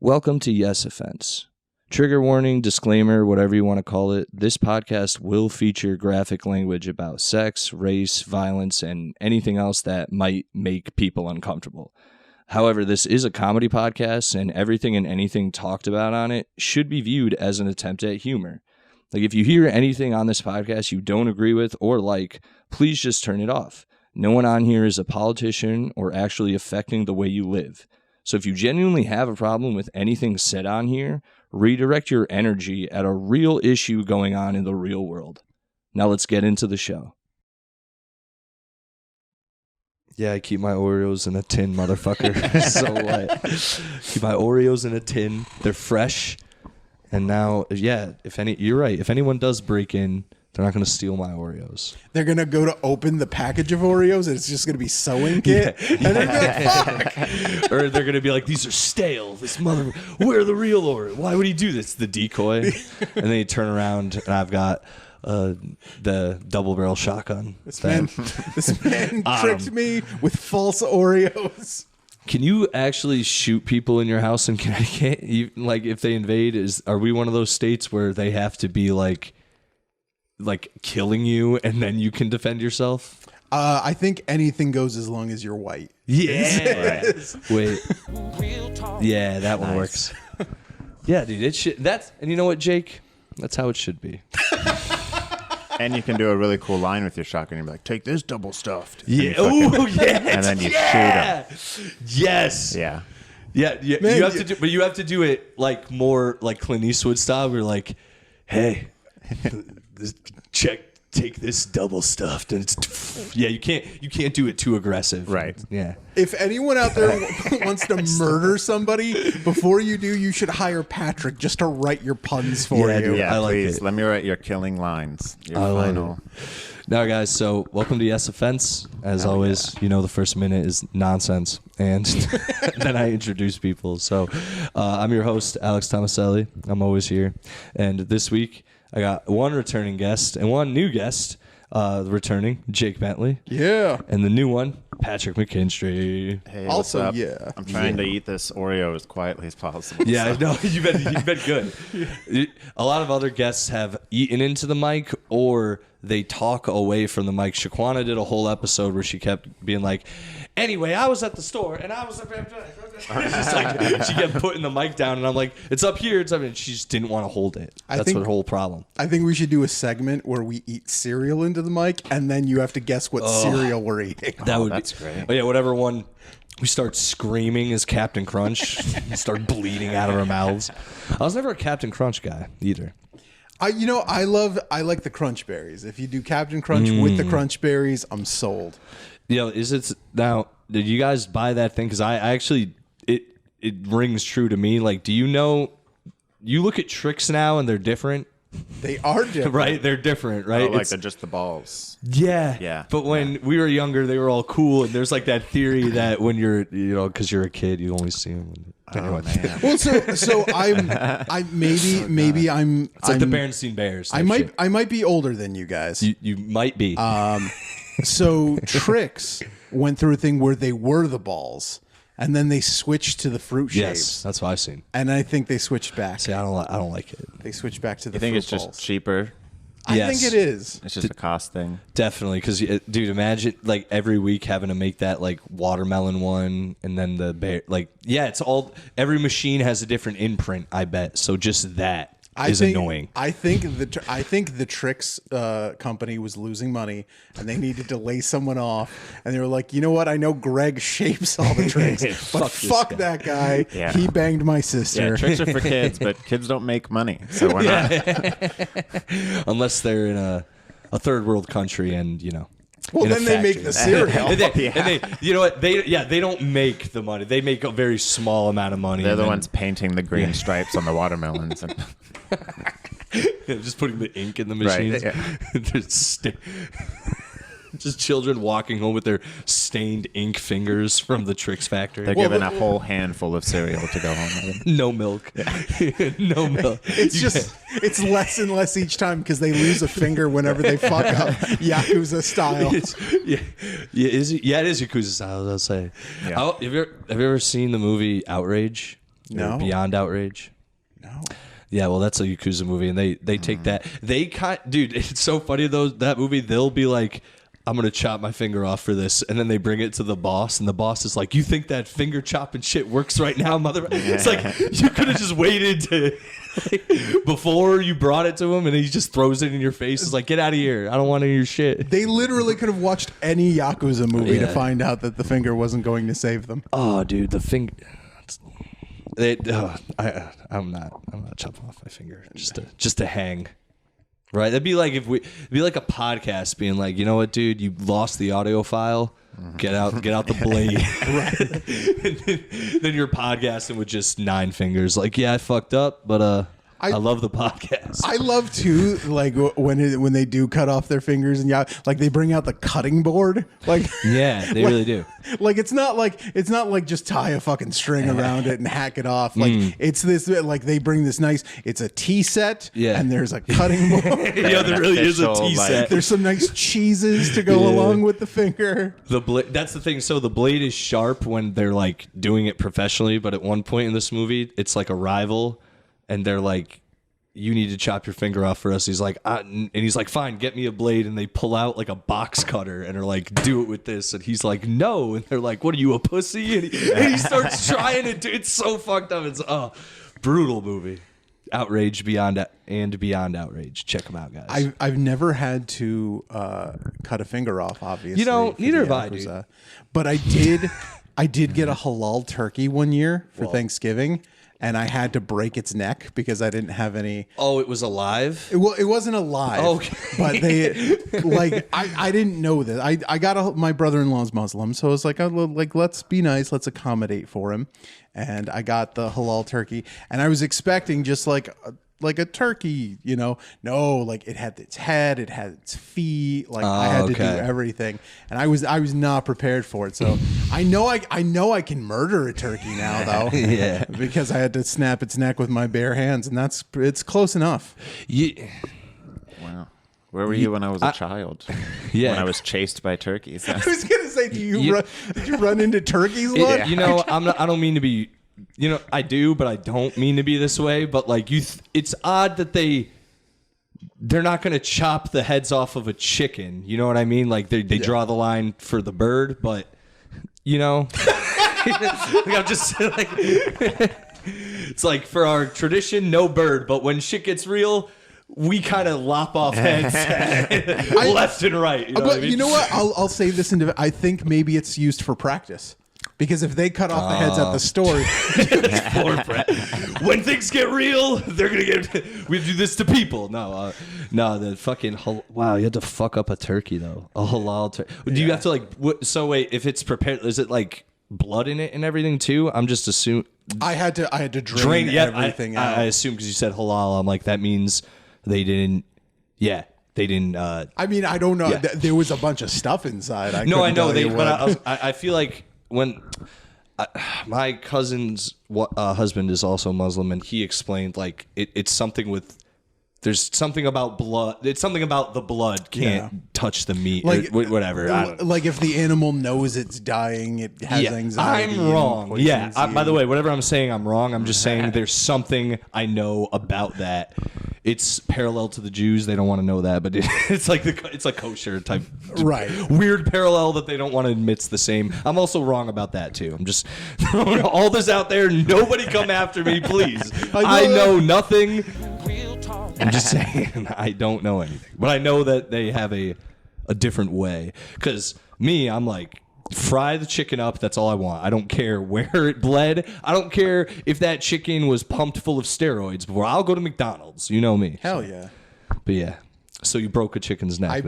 Welcome to Yes Offense. Trigger warning, disclaimer, whatever you want to call it, this podcast will feature graphic language about sex, race, violence, and anything else that might make people uncomfortable. However, this is a comedy podcast, and everything and anything talked about on it should be viewed as an attempt at humor. Like, if you hear anything on this podcast you don't agree with or like, please just turn it off. No one on here is a politician or actually affecting the way you live. So if you genuinely have a problem with anything said on here, redirect your energy at a real issue going on in the real world. Now let's get into the show. Yeah, I keep my Oreos in a tin, motherfucker. So what? Keep my Oreos in a tin. They're fresh. And now, yeah, you're right. If anyone does break in, they're not going to steal my Oreos. They're going to go to open the package of Oreos and it's just going to be sewing kit. Yeah. And they're going to fuck. Or they're going to be like, these are stale. Where are the real Oreos? Why would he do this? The decoy. And then you turn around and I've got the double barrel shotgun. This man tricked me with false Oreos. Can you actually shoot people in your house in Connecticut? Like, if they invade, are we one of those states where they have to be like killing you and then you can defend yourself? I think anything goes as long as you're white. Yeah. Wait. Yeah, that one works. Yeah, dude. And you know what, Jake? That's how it should be. And you can do a really cool line with your shotgun. You're like, take this double stuffed. Yeah. Oh, yeah. And then you shoot him. Yes. Yeah. Yeah. Man, you have to do it like more like Clint Eastwood style. Where you're like, hey, take this double stuffed, and it's you can't do it too aggressive, right? Yeah. If anyone out there wants to murder somebody, before you do, you should hire Patrick just to write your puns for you. Dude, yeah, please let me write your killing lines. Your final. Now, guys, so welcome to Yes Offense. As always, you know the first minute is nonsense, and then I introduce people. So I'm your host, Alex Tomaselli. I'm always here, and this week I got one returning guest and one new guest. Returning, Jake Bentley. Yeah. And the new one, Patrick Mckinstry. Hey, also, what's up? Yeah. I'm trying to eat this Oreo as quietly as possible. Yeah, I know. You've been good. A lot of other guests have eaten into the mic or they talk away from the mic. Shaquana did a whole episode where she kept being like, anyway, I was at the store and I was just like, she kept putting the mic down and I'm like, it's up here. And she just didn't want to hold it. That's her whole problem. I think we should do a segment where we eat cereal into the mic and then you have to guess what cereal we're eating. That's great. Oh, yeah, whatever one we start screaming as Captain Crunch and start bleeding out of our mouths. I was never a Captain Crunch guy either. I like the Crunch Berries. If you do Captain Crunch with the Crunch Berries, I'm sold. Is it now? Did you guys buy that thing? Because I actually it rings true to me. Like, do you know? You look at Trix now and they're different. They are different, right? They're different, right? Oh, they're just the balls. Yeah, yeah. But when we were younger, they were all cool. And there's like that theory that when you're, because you're a kid, you only see them. Oh, man. Well, so maybe I'm. It's like the Berenstain Bears. I might be older than you guys. You might be. So Trix went through a thing where they were the balls, and then they switched to the fruit shapes. Yes, that's what I've seen. And I think they switched back. See, I don't like it. They switched back to the. You think fruit it's balls. just cheaper? I think it is. It's just a cost thing. Definitely, because dude, imagine like every week having to make that like watermelon one, and then the bear. Like, yeah, it's all. Every machine has a different imprint. I bet. So just that is annoying. I think the Trix company was losing money, and they needed to lay someone off, and they were like, you know what? I know Greg shapes all the Trix, but fuck that guy. Yeah. He banged my sister. Yeah, Trix are for kids, but kids don't make money, so we're not. Unless they're in a third world country, and Well, then they make the cereal. and they, you know what? They don't make the money. They make a very small amount of money. They're the ones painting the green stripes on the watermelons. And just putting the ink in the machines. Right, yeah. Just children walking home with their stained ink fingers from the Trix factory. They're given a whole handful of cereal to go home with. No milk. No milk. It's less and less each time because they lose a finger whenever they fuck up Yakuza style. It is Yakuza style, I'll say. Yeah. Have you ever seen the movie Outrage? No. Or Beyond Outrage? No. Yeah, well, that's a Yakuza movie, and they take that. Dude, it's so funny though. That movie, they'll be like, I'm gonna chop my finger off for this, and then they bring it to the boss, and the boss is like, "You think that finger chopping shit works right now, mother?" It's like you could have just waited to before you brought it to him, and he just throws it in your face. It's like, "Get out of here! I don't want any of your shit." They literally could have watched any Yakuza movie to find out that the finger wasn't going to save them. Oh, dude, the finger. I'm not chopping off my finger just to hang. Right, that'd be like it'd be like a podcast being like, you know what, dude, you lost the audio file. Get out the blade. Then you're podcasting with just 9 fingers. Like, yeah, I fucked up, but I love the podcast. I love too, like when they do cut off their fingers and like they bring out the cutting board. Like, yeah, they really do. Like it's not like just tie a fucking string around it and hack it off. Like it's this, like they bring this nice. It's a tea set. Yeah, and there's a cutting board. Yeah, there really is a tea set. There's some nice cheeses to go along with the finger. That's the thing. So the blade is sharp when they're like doing it professionally, but at one point in this movie, it's like a rival. And they're like, you need to chop your finger off for us. He's like, and he's like, fine, get me a blade. And they pull out like a box cutter and are like, do it with this. And he's like, no. And they're like, what are you, a pussy? And he starts trying to do it. It's so fucked up. It's brutal movie. Outrage Beyond Outrage. Check them out, guys. I've never had to cut a finger off, obviously. You know, neither have I, dude. But I did get a halal turkey one year for Thanksgiving. And I had to break its neck because I didn't have any. Oh, it was alive? It wasn't alive. Okay. But I didn't know this. I got my brother-in-law's Muslim, so I was like, let's be nice, let's accommodate for him. And I got the halal turkey, and I was expecting just like a turkey, you know. No, like it had its head, it had its feet, like I had to do everything, and I was not prepared for it. So I know I can murder a turkey now though, yeah, because I had to snap its neck with my bare hands, and it's close enough. Yeah. Wow. Where were you when I was a child? Yeah, when I was chased by turkeys. I was gonna say, did you run into turkeys? You know, I don't mean to be. You know, I do, but I don't mean to be this way. But like it's odd that they're not going to chop the heads off of a chicken. You know what I mean? Like they draw the line for the bird, but you know, like I'm just like it's like for our tradition, no bird. But when shit gets real, we kind of lop off heads left and right. You know what I mean? You know what? I'll save this into. I think maybe it's used for practice. Because if they cut off the heads at the store, when things get real, they're gonna get. We do this to people. No, the fucking wow. You had to fuck up a turkey though. A halal turkey. Do you have to like? So wait, if it's prepared, is it like blood in it and everything too? I'm just assuming. I had to drain everything out. I assume because you said halal. I'm like that means they didn't. Yeah. They didn't. I mean, I don't know. Yeah. There was a bunch of stuff inside. I know. But I feel like. When my cousin's husband is also Muslim, and he explained like it's something with there's something about blood. It's something about the blood can't touch the meat, like, or whatever. Like if the animal knows it's dying, it has anxiety. I'm wrong. Yeah. By the way, whatever I'm saying, I'm wrong. I'm just saying there's something I know about that. It's parallel to the Jews. They don't want to know that, but it's like kosher type, right? Weird parallel that they don't want to admit's the same. I'm also wrong about that too. I'm just throwing all this out there. Nobody come after me, please. I know nothing. I'm just saying I don't know anything, but I know that they have a different way. Because me, I'm like. Fry the chicken up. That's all I want. I don't care where it bled. I don't care if that chicken was pumped full of steroids before. I'll go to McDonald's. You know me. Hell yeah. But yeah. So you broke a chicken's neck.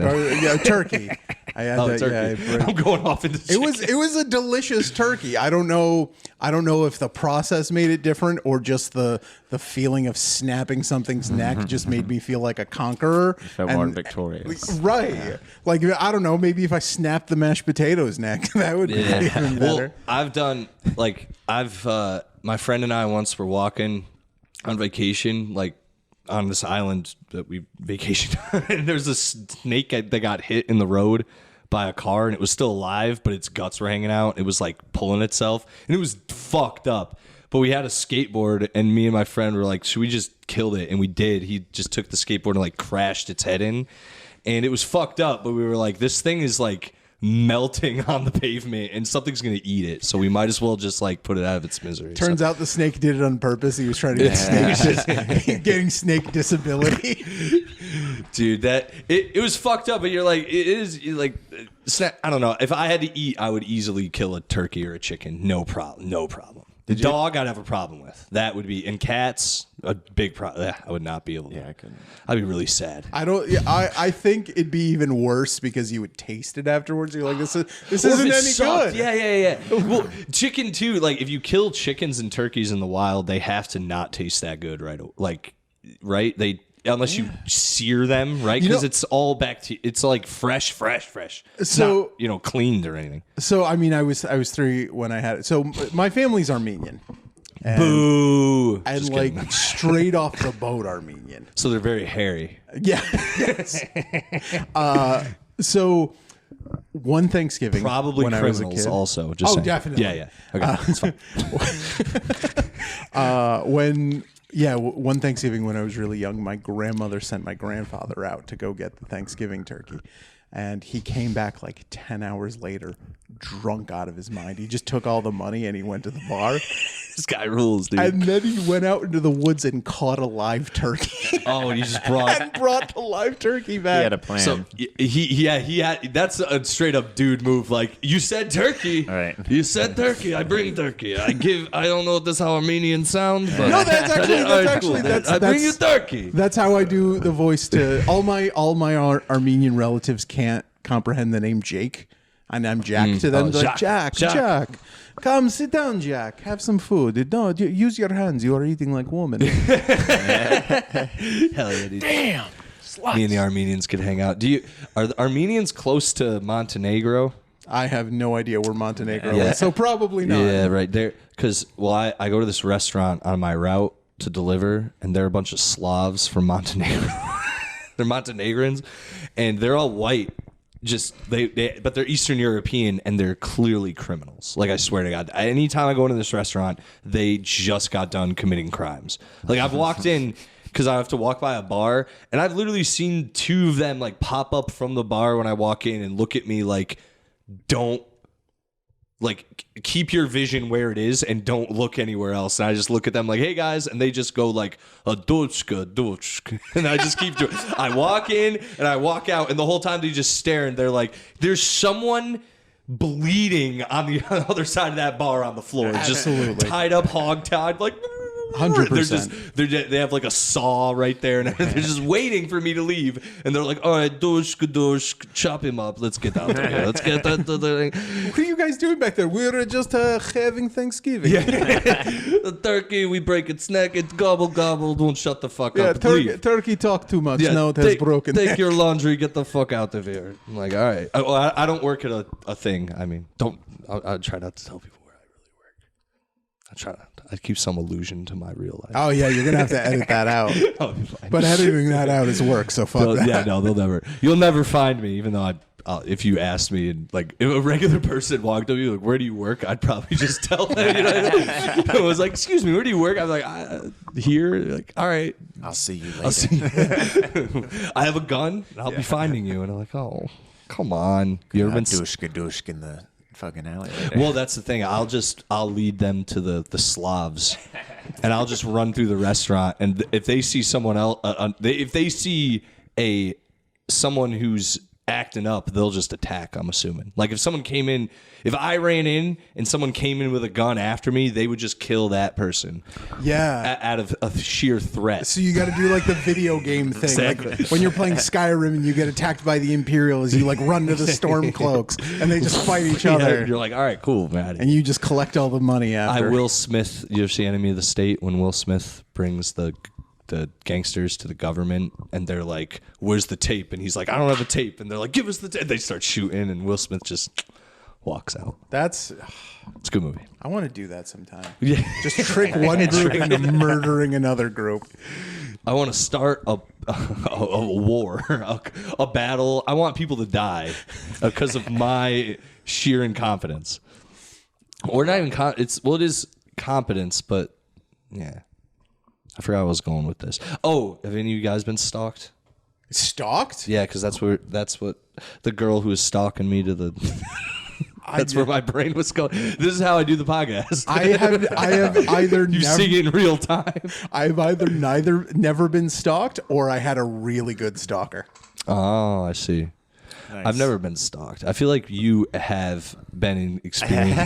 Turkey. I had that. Turkey. Yeah, I'm going off into chicken. It was a delicious turkey. I don't know if the process made it different or just the feeling of snapping something's neck just made me feel like a conqueror. You felt more victorious. Right. Yeah. Like, I don't know, maybe if I snapped the mashed potatoes neck, that would be even better. Well, my friend and I once were walking on vacation, like, on this island that we vacationed, and there's a snake that got hit in the road by a car, and it was still alive, but its guts were hanging out. It was like pulling itself, and it was fucked up. But we had a skateboard, and me and my friend were like, should we just kill it? And we did. He just took the skateboard and like crashed its head in. And it was fucked up, but we were like, this thing is like melting on the pavement and something's going to eat it. So we might as well just like put it out of its misery. Turns out the snake did it on purpose. He was trying to get getting snake disability. Dude, that it was fucked up, but you're like, it is like, I don't know. If I had to eat, I would easily kill a turkey or a chicken. No problem. The dog I'd have a problem with. That would be, and cats, a big problem. I would not be able to. Yeah, I couldn't. I'd be really sad. I think it'd be even worse because you would taste it afterwards. You're like, this isn't any good. Yeah. Well, chicken too. Like if you kill chickens and turkeys in the wild, they have to not taste that good, right? Like, right? Unless you sear them, right? Because it's all bacteria. It's like fresh. It's so not, cleaned or anything. So I mean, I was 3 when I had it. So my family's Armenian. And, Boo! And like straight off the boat, Armenian. So they're very hairy. Yeah. Yes. So one Thanksgiving, probably when criminals I was a kid, also. Just saying. Definitely. Yeah. Okay, that's fine. One Thanksgiving when I was really young, my grandmother sent my grandfather out to go get the Thanksgiving turkey. And he came back like 10 hours later, drunk out of his mind. He just took all the money and he went to the bar. This guy rules, dude. And then he went out into the woods and caught a live turkey. Oh, and he just brought the live turkey back. He had a plan. So he had. That's a straight up dude move. Like, you said turkey. All right. You said turkey. I bring turkey. I don't know if that's how Armenians sound, but No, I bring you turkey. That's how I do the voice to all my Armenian relatives can't comprehend the name Jake, and I'm Jack to them. Like, Jack, come sit down, Jack. Have some food. No, use your hands. You are eating like woman. Hell yeah, dude. Damn. Me and the Armenians could hang out. Are the Armenians close to Montenegro? I have no idea where Montenegro is, so probably not. Yeah, right there. Because, I go to this restaurant on my route to deliver, and they're a bunch of Slavs from Montenegro. They're Montenegrins, and they're all white. But they're Eastern European, and they're clearly criminals. Like, I swear to God, anytime I go into this restaurant, they just got done committing crimes. Like, I've walked in because I have to walk by a bar, and I've literally seen 2 of them like pop up from the bar when I walk in and look at me like, don't, like, keep your vision where it is and don't look anywhere else. And I just look at them like, hey guys, and they just go like, a dochka, and I just keep doing. I walk in and I walk out, and the whole time they just stare, and they're like, there's someone bleeding on the other side of that bar on the floor, just tied up, hog-tied, like. 100%. They have like a saw right there, and they're just waiting for me to leave. And they're like, "All right, doshk, chop him up. Let's get out of here. Let's get that." What are you guys doing back there? We're just having Thanksgiving. Yeah. The turkey, we break its neck. It's gobble gobble. Don't shut the fuck up. Turkey talk too much. Now it has broken. Take your laundry. Get the fuck out of here. I'm like, all right. I don't work at a thing. I mean, I'll try not to tell people where I really work. I keep some allusion to my real life. Oh yeah, you're gonna have to edit that out. But editing that out is work, so fuck that. Yeah, no, you'll never find me. Even though if you asked me, and like if a regular person walked up to you, like, where do you work? I'd probably just tell them. I was like, excuse me, where do you work? I'm like, here. Like, all right, I'll see you later. I'll see you. I have a gun, and I'll be finding you. And I'm like, oh, come on. You ever been dushka in the fucking alley right well, that's the thing. I'll lead them to the Slavs, and I'll just run through the restaurant. And if they see someone else, if they see someone who's acting up, they'll just attack. I'm assuming. Like if I ran in and someone came in with a gun after me, they would just kill that person. Yeah, out of a sheer threat. So you got to do like the video game thing, exactly. Like when you're playing Skyrim and you get attacked by the Imperials, you like run to the Stormcloaks and they just fight each other. Yeah, you're like, all right, cool, man. And you just collect all the money after. Will Smith. You ever see Enemy of the State when Will Smith brings the gangsters to the government, and they're like, where's the tape? And he's like, I don't have a tape. And they're like, give us the tape. They start shooting, and Will Smith just walks out. It's a good movie. I want to do that sometime. Yeah. Just trick one group into murdering another group. I want to start a war, a battle. I want people to die because of my sheer incompetence. Or not even it is competence, but yeah. I forgot I was going with this. Oh, have any of you guys been stalked? Stalked? Yeah, because that's what the girl who was stalking me to the. That's where my brain was going. This is how I do the podcast. I have either you see it in real time. I've either never been stalked or I had a really good stalker. Oh, I see. Nice. I've never been stalked. I feel like you have been in experience.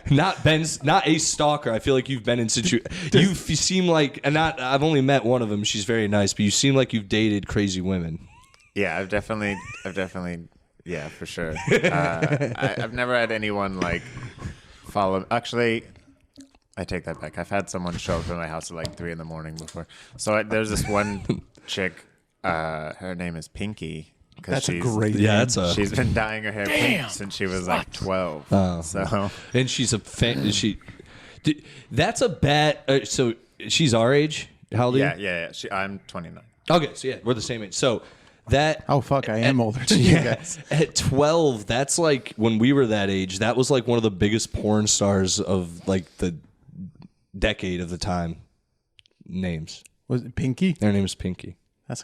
Not a stalker. I feel like you've been in you seem like, and I've only met one of them. She's very nice, but you seem like you've dated crazy women. Yeah, I've definitely, yeah, for sure. I've never had anyone like follow. Actually, I take that back. I've had someone show up at my house at like 3 a.m. before. So there's this one chick. Her name is Pinky. That's a great name. She's been dyeing her hair pink since she was like 12. Oh, so and she's a fan. Is she? That's a bad. So she's our age. How old are you? Yeah. I'm 29. Okay, so yeah, we're the same age. So that. Oh fuck, I am older than you guys. At 12, that's like when we were that age. That was like one of the biggest porn stars of like the decade of the time. Names. Was it Pinky? Her name is Pinky. That's.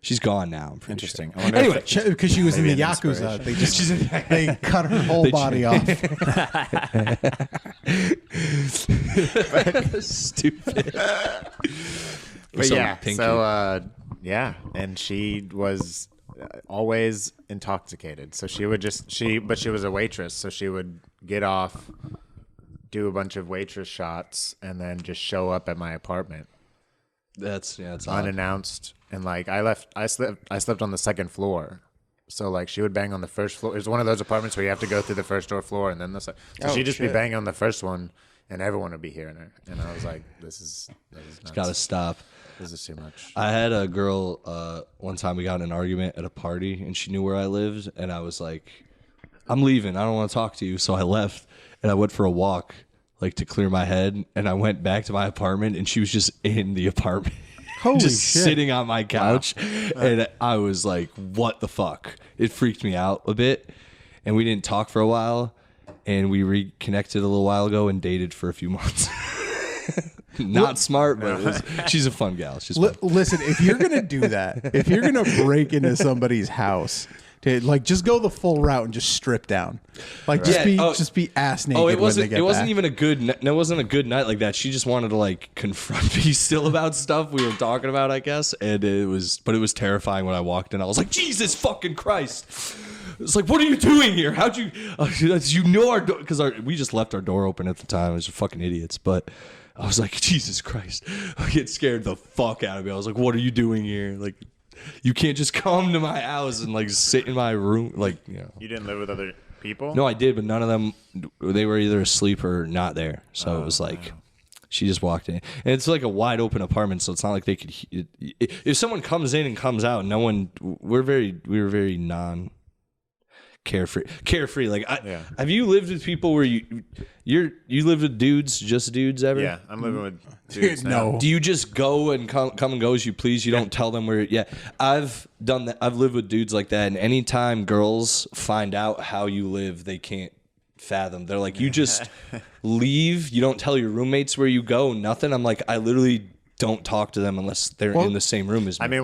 She's gone now. I'm pretty interesting. Sure. Anyway, because she was in the Yakuza, they cut her whole body off. Stupid. But yeah, Pinky. So and she was always intoxicated. So she would but she was a waitress, so she would get off, do a bunch of waitress shots, and then just show up at my apartment. It's unannounced. And like I slept on the second floor, so like she would bang on the first floor. It was one of those apartments where you have to go through the first floor and then she'd just be banging on the first one, and everyone would be hearing her. And I was like, this is nuts. It's gotta stop. This is too much. I had a girl one time. We got in an argument at a party, and she knew where I lived, and I was like, I'm leaving. I don't want to talk to you. So I left, and I went for a walk, like to clear my head, and I went back to my apartment, and she was just in the apartment. Holy just shit. sitting on my couch. Wow. And I was like, what the fuck? It freaked me out a bit. And we didn't talk for a while. And we reconnected a little while ago and dated for a few months. Not smart, but she's a fun gal. She's fun. Listen, if you're going to do that, if you're going to break into somebody's house, like just go the full route and just strip down, like just be ass naked. It wasn't. When they get back. Even a good. It wasn't a good night like that. She just wanted to like confront me still about stuff we were talking about, I guess. And it was terrifying when I walked in. I was like, Jesus fucking Christ! It's like, what are you doing here? How'd you? You know our door because we just left our door open at the time. I was fucking idiots, but. I was like, Jesus Christ! I get scared the fuck out of me. I was like, what are you doing here? Like. You can't just come to my house and like sit in my room, like You didn't live with other people? No, I did, but none of them. They were either asleep or not there. So it was like she just walked in, and it's like a wide open apartment, so it's not like they could. If someone comes in and comes out, no one. We were very non. Carefree. Like, have you lived with people where you lived with just dudes ever? Yeah, I'm living with dudes now. No. Do you just go and come and go as you please? You don't tell them where? Yeah, I've done that. I've lived with dudes like that, and anytime girls find out how you live, they can't fathom. They're like, you just leave. You don't tell your roommates where you go. Nothing. I'm like, I literally don't talk to them unless they're in the same room as me. I mean,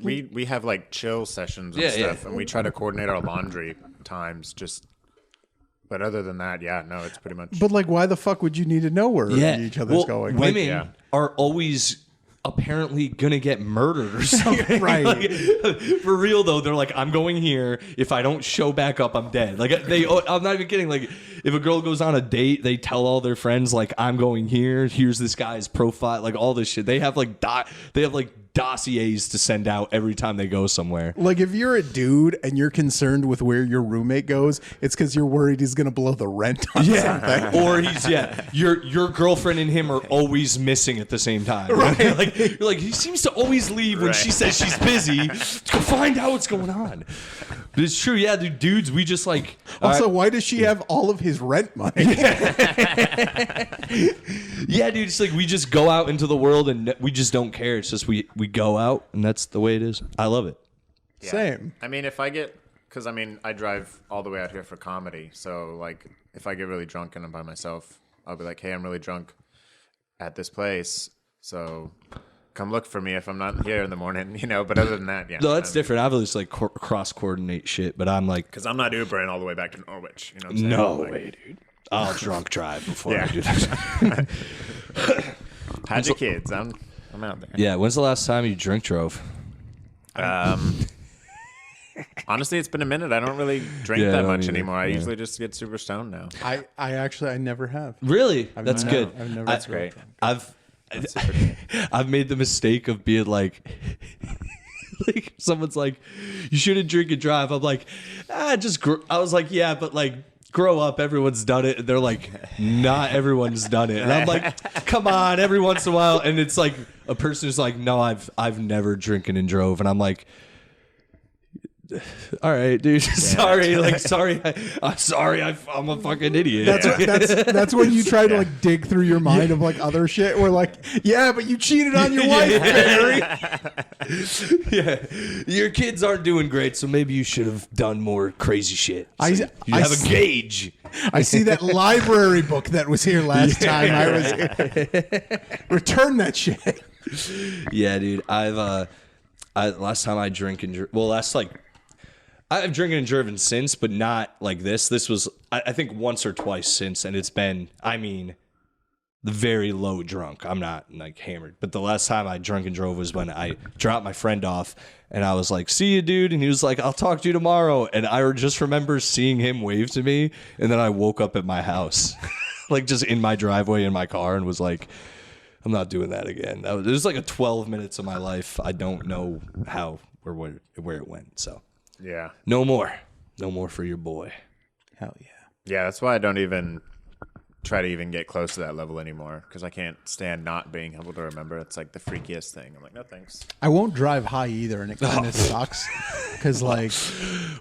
we have like chill sessions and stuff, and we try to coordinate our laundry times. But other than that, it's pretty much. But like, why the fuck would you need to know where each other's going? Women are always apparently gonna get murdered or something. Right. Like, for real though, they're like, I'm going here. If I don't show back up, I'm dead. Like I'm not even kidding. Like if a girl goes on a date, they tell all their friends like, I'm going here. Here's this guy's profile. Like all this shit. They have like dossiers to send out every time they go somewhere. Like if you're a dude and you're concerned with where your roommate goes, it's because you're worried he's gonna blow the rent on something. Or your girlfriend and him are always missing at the same time. Right? Like you're like, he seems to always leave when she says she's busy. Let's go find out what's going on. But it's true, dudes, we just like. Also, why does she have all of his rent money? Yeah, dude, it's like we just go out into the world and we just don't care. It's just we go out and that's the way it is. I love it. Yeah. Same. I mean, I drive all the way out here for comedy. So like if I get really drunk and I'm by myself, I'll be like, hey, I'm really drunk at this place, so come look for me if I'm not here in the morning, you know. But other than that, yeah. No, that's different. I've always like cross coordinate shit, but I'm like, because I'm not Ubering all the way back to Norwich. You know what I'm saying? no like, way, dude. I'll drunk drive before I do that. How's your kids? I'm out there. Yeah. When's the last time you drink drove? Honestly, it's been a minute. I don't really drink that much anymore. I usually just get super stoned now. I actually never have. Really? That's good. I've never. That's great. I've made the mistake of being like, like someone's like, you shouldn't drink and drive. I'm like, I was like, yeah, but like, grow up. Everyone's done it. And they're like, not everyone's done it. And I'm like, come on, every once in a while. And it's like a person who's like, no, I've never drinking and drove. And I'm like, all right, dude. Sorry, I'm sorry. I'm a fucking idiot. That's when you try to like dig through your mind of like other shit. Where like, yeah, but you cheated on your wife, Barry. Yeah, your kids aren't doing great, so maybe you should have done more crazy shit. So you have a gauge. I see that library book that was here last time. I was return that shit. Yeah, dude. Last time I drank and I've drinking and driven since, but not like this. This was, I think, once or twice since, and it's been, the very low drunk. I'm not like hammered, but the last time I drunk and drove was when I dropped my friend off, and I was like, "See you, dude," and he was like, "I'll talk to you tomorrow." And I just remember seeing him wave to me, and then I woke up at my house, like just in my driveway in my car, and was like, "I'm not doing that again." It was like a 12 minutes of my life. I don't know how or where it went. So. Yeah. No more for your boy. Hell yeah. Yeah, that's why I don't even try to even get close to that level anymore, because I can't stand not being able to remember. It's like the freakiest thing. I'm like, no thanks. I won't drive high either, and it kind of sucks. Because like,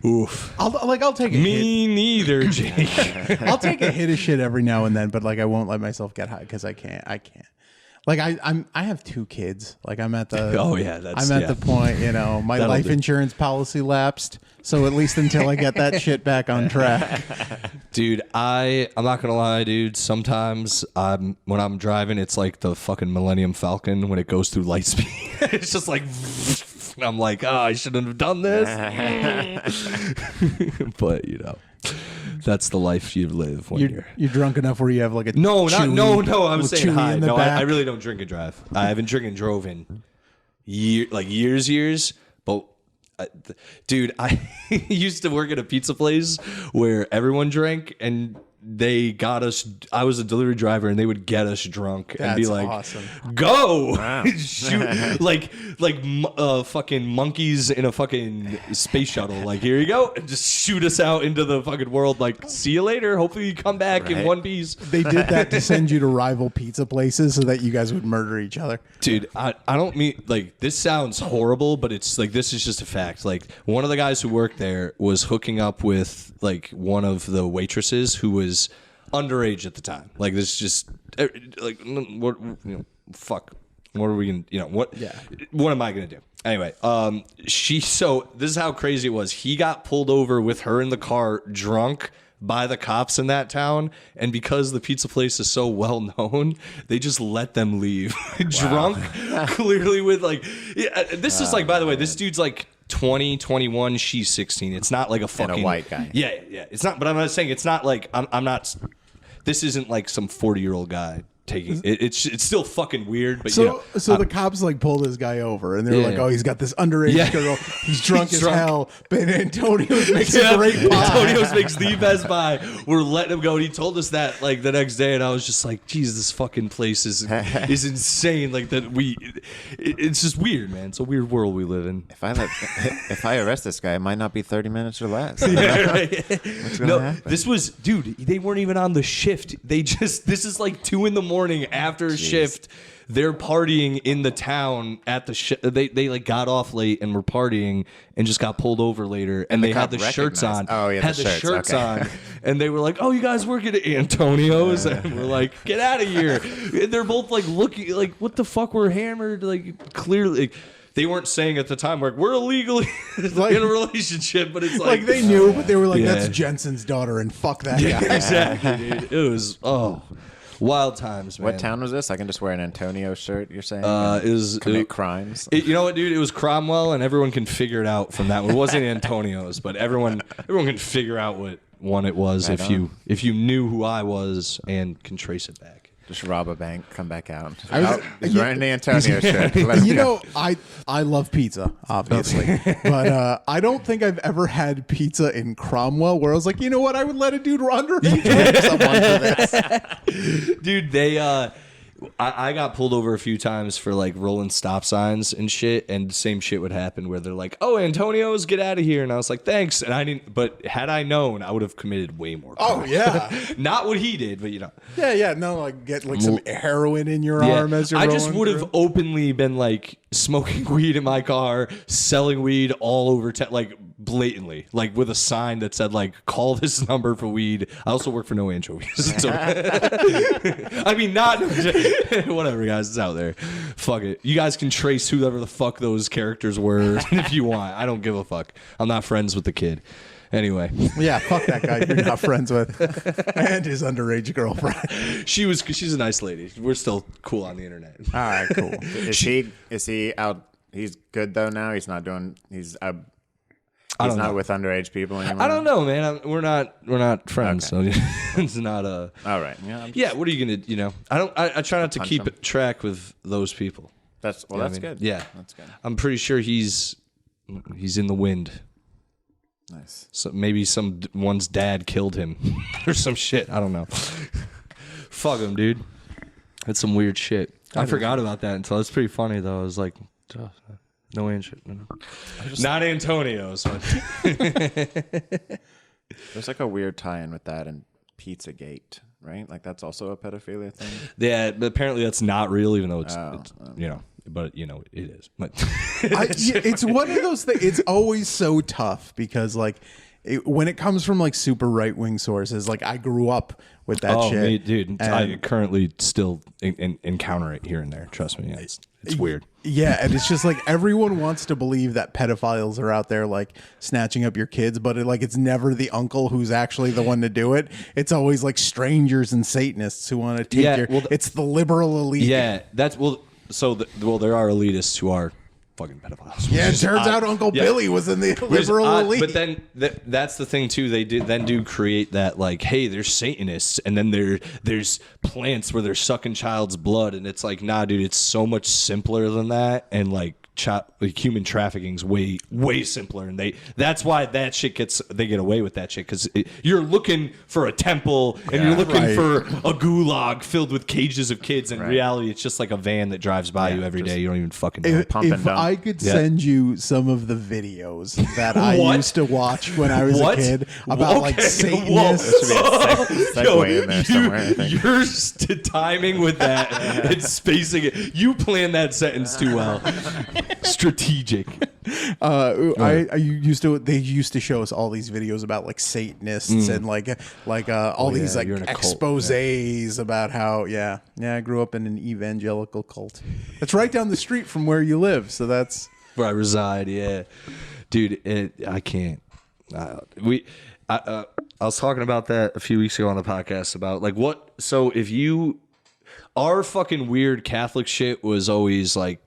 oof. I'll take a hit. Me neither, Jake. I'll take a hit of shit every now and then, but like I won't let myself get high because I can't. Like I have 2 kids. Like I'm at the the point, you know, my life insurance policy lapsed. So at least until I get that shit back on track. Dude, I'm not gonna lie, dude. Sometimes when I'm driving, it's like the fucking Millennium Falcon when it goes through light speed. It's just like I'm like, oh, I shouldn't have done this. But you know. That's the life you live when you're drunk enough where you have like a no. I'm saying Chewy high. No, I really don't drink and drive. I haven't drinking and drove in years. But dude, I used to work at a pizza place where everyone drank and they got us. I was a delivery driver, and they would get us drunk and be like, awesome. "Go, wow. Shoot, like fucking monkeys in a fucking space shuttle. Like, here you go, and just shoot us out into the fucking world. Like, see you later. Hopefully, you come back in one piece." They did that to send you to rival pizza places so that you guys would murder each other. Dude, I don't mean like this sounds horrible, but it's like this is just a fact. Like one of the guys who worked there was hooking up with like one of the waitresses who was underage at the time. Like this just like what fuck. What are we gonna what? Yeah. What am I gonna do? Anyway, so this is how crazy it was. He got pulled over with her in the car, drunk, by the cops in that town, and because the pizza place is so well known, they just let them leave. Drunk, clearly with like this is like, by the way, this dude's like 20, 21, she's 16. It's not like a fucking and a white guy. Yeah. It's not, but I'm not saying it's not like I'm not. This isn't like some 40-year-old guy taking it. It's still fucking weird. But so the cops like pull this guy over, and they're like, "Oh, he's got this underage girl. He's drunk as hell." But Antonio's makes a great pie. Antonio's makes the best pie. We're letting him go, and he told us that like the next day, and I was just like, "Jesus, this fucking place is insane." Like that it's just weird, man. It's a weird world we live in. If I arrest this guy, it might not be 30 minutes or less. Yeah, right. What's gonna happen? This was, dude. They weren't even on the shift. This is like 2 a.m. after a shift. They're partying in the town at the shift. They like got off late and were partying and just got pulled over later. And they had the shirts on. Oh yeah, had the shirts on. And they were like, "Oh, you guys work at Antonio's?" And we're like, "Get out of here!" And they're both like looking like, "What the fuck? We're hammered." Like clearly. Like, they weren't saying at the time, like, we're illegally like, in a relationship, but it's like they knew, but they were like, "That's Jensen's daughter," and fuck that guy. Exactly, dude. It was Wild times, man. What town was this? I can just wear an Antonio shirt, you're saying? Commit crimes? You know what, dude? It was Cromwell, and everyone can figure it out from that one. It wasn't Antonio's, but everyone can figure out what one it was if you knew who I was and can trace it back. Just rob a bank, come back out. He's wearing the Antonio shirt. I love pizza, obviously, but I don't think I've ever had pizza in Cromwell where I was like, you know what, I would let a dude underage rape someone for this. Dude, I got pulled over a few times for like rolling stop signs and shit, and the same shit would happen where they're like, "Oh, Antonio's, get out of here," and I was like, "Thanks," and I didn't. But had I known, I would have committed way more crime. Oh yeah, not what he did, but you know. Yeah, no, like get like some heroin in your arm as you're. I just rolling would through. have openly been like smoking weed in my car, selling weed all over like blatantly, like with a sign that said like, "Call this number for weed." I also work for No Anchovies. So, I mean, not whatever, guys. It's out there. Fuck it. You guys can trace whoever the fuck those characters were if you want. I don't give a fuck. I'm not friends with the kid. Anyway. Yeah, fuck that guy you're not friends with. And his underage girlfriend. She's a nice lady. We're still cool on the internet. All right, cool. Is he out? He's good though now. He's not doing. He's not with underage people anymore. I don't know, man. We're not friends, okay. So it's not a. All right. Yeah. What are you gonna? You know, I try not to keep track with those people. That's good. Yeah, that's good. I'm pretty sure he's in the wind. Nice. So maybe someone's dad killed him or some shit. I don't know. Fuck him, dude. That's some weird shit. I forgot about that until it's pretty funny though. I was like, oh, no shit. No. Not Antonio's. There's like a weird tie-in with that and Pizzagate, right? Like that's also a pedophilia thing. Yeah, but apparently that's not real, even though it's you know. But you know it is. But it's one of those things. It's always so tough because like when it comes from like super right wing sources, like I grew up with that shit, dude. I currently still encounter it here and there. Trust me, it's weird. Yeah, and it's just like everyone wants to believe that pedophiles are out there like snatching up your kids, but it's never the uncle who's actually the one to do it. It's always like strangers and Satanists who want to take it's the liberal elite. Yeah, that's there are elitists who are fucking pedophiles. Yeah, it turns out Uncle Billy was in the liberal elite. But then that's the thing too. They do create that like, hey, there's Satanists, and then there's plants where they're sucking child's blood, and it's like, nah, dude, it's so much simpler than that, and like human trafficking's way simpler, and that's why that shit they get away with that shit because you're looking for a temple and you're looking for a gulag filled with cages of kids. In reality, it's just like a van that drives by you every day. You don't even fucking know. If I could send you some of the videos that I used to watch when I was a kid about like Satanists. Segue in there somewhere. I think. You're timing with that and spacing it. You planned that sentence too well. Strategic. They used to show us all these videos about like Satanists and like all these like exposés about how I grew up in an evangelical cult. That's right down the street from where you live, so that's where I reside. Yeah, dude, I can't. I was talking about that a few weeks ago on the podcast about like what. So if our fucking weird Catholic shit was always like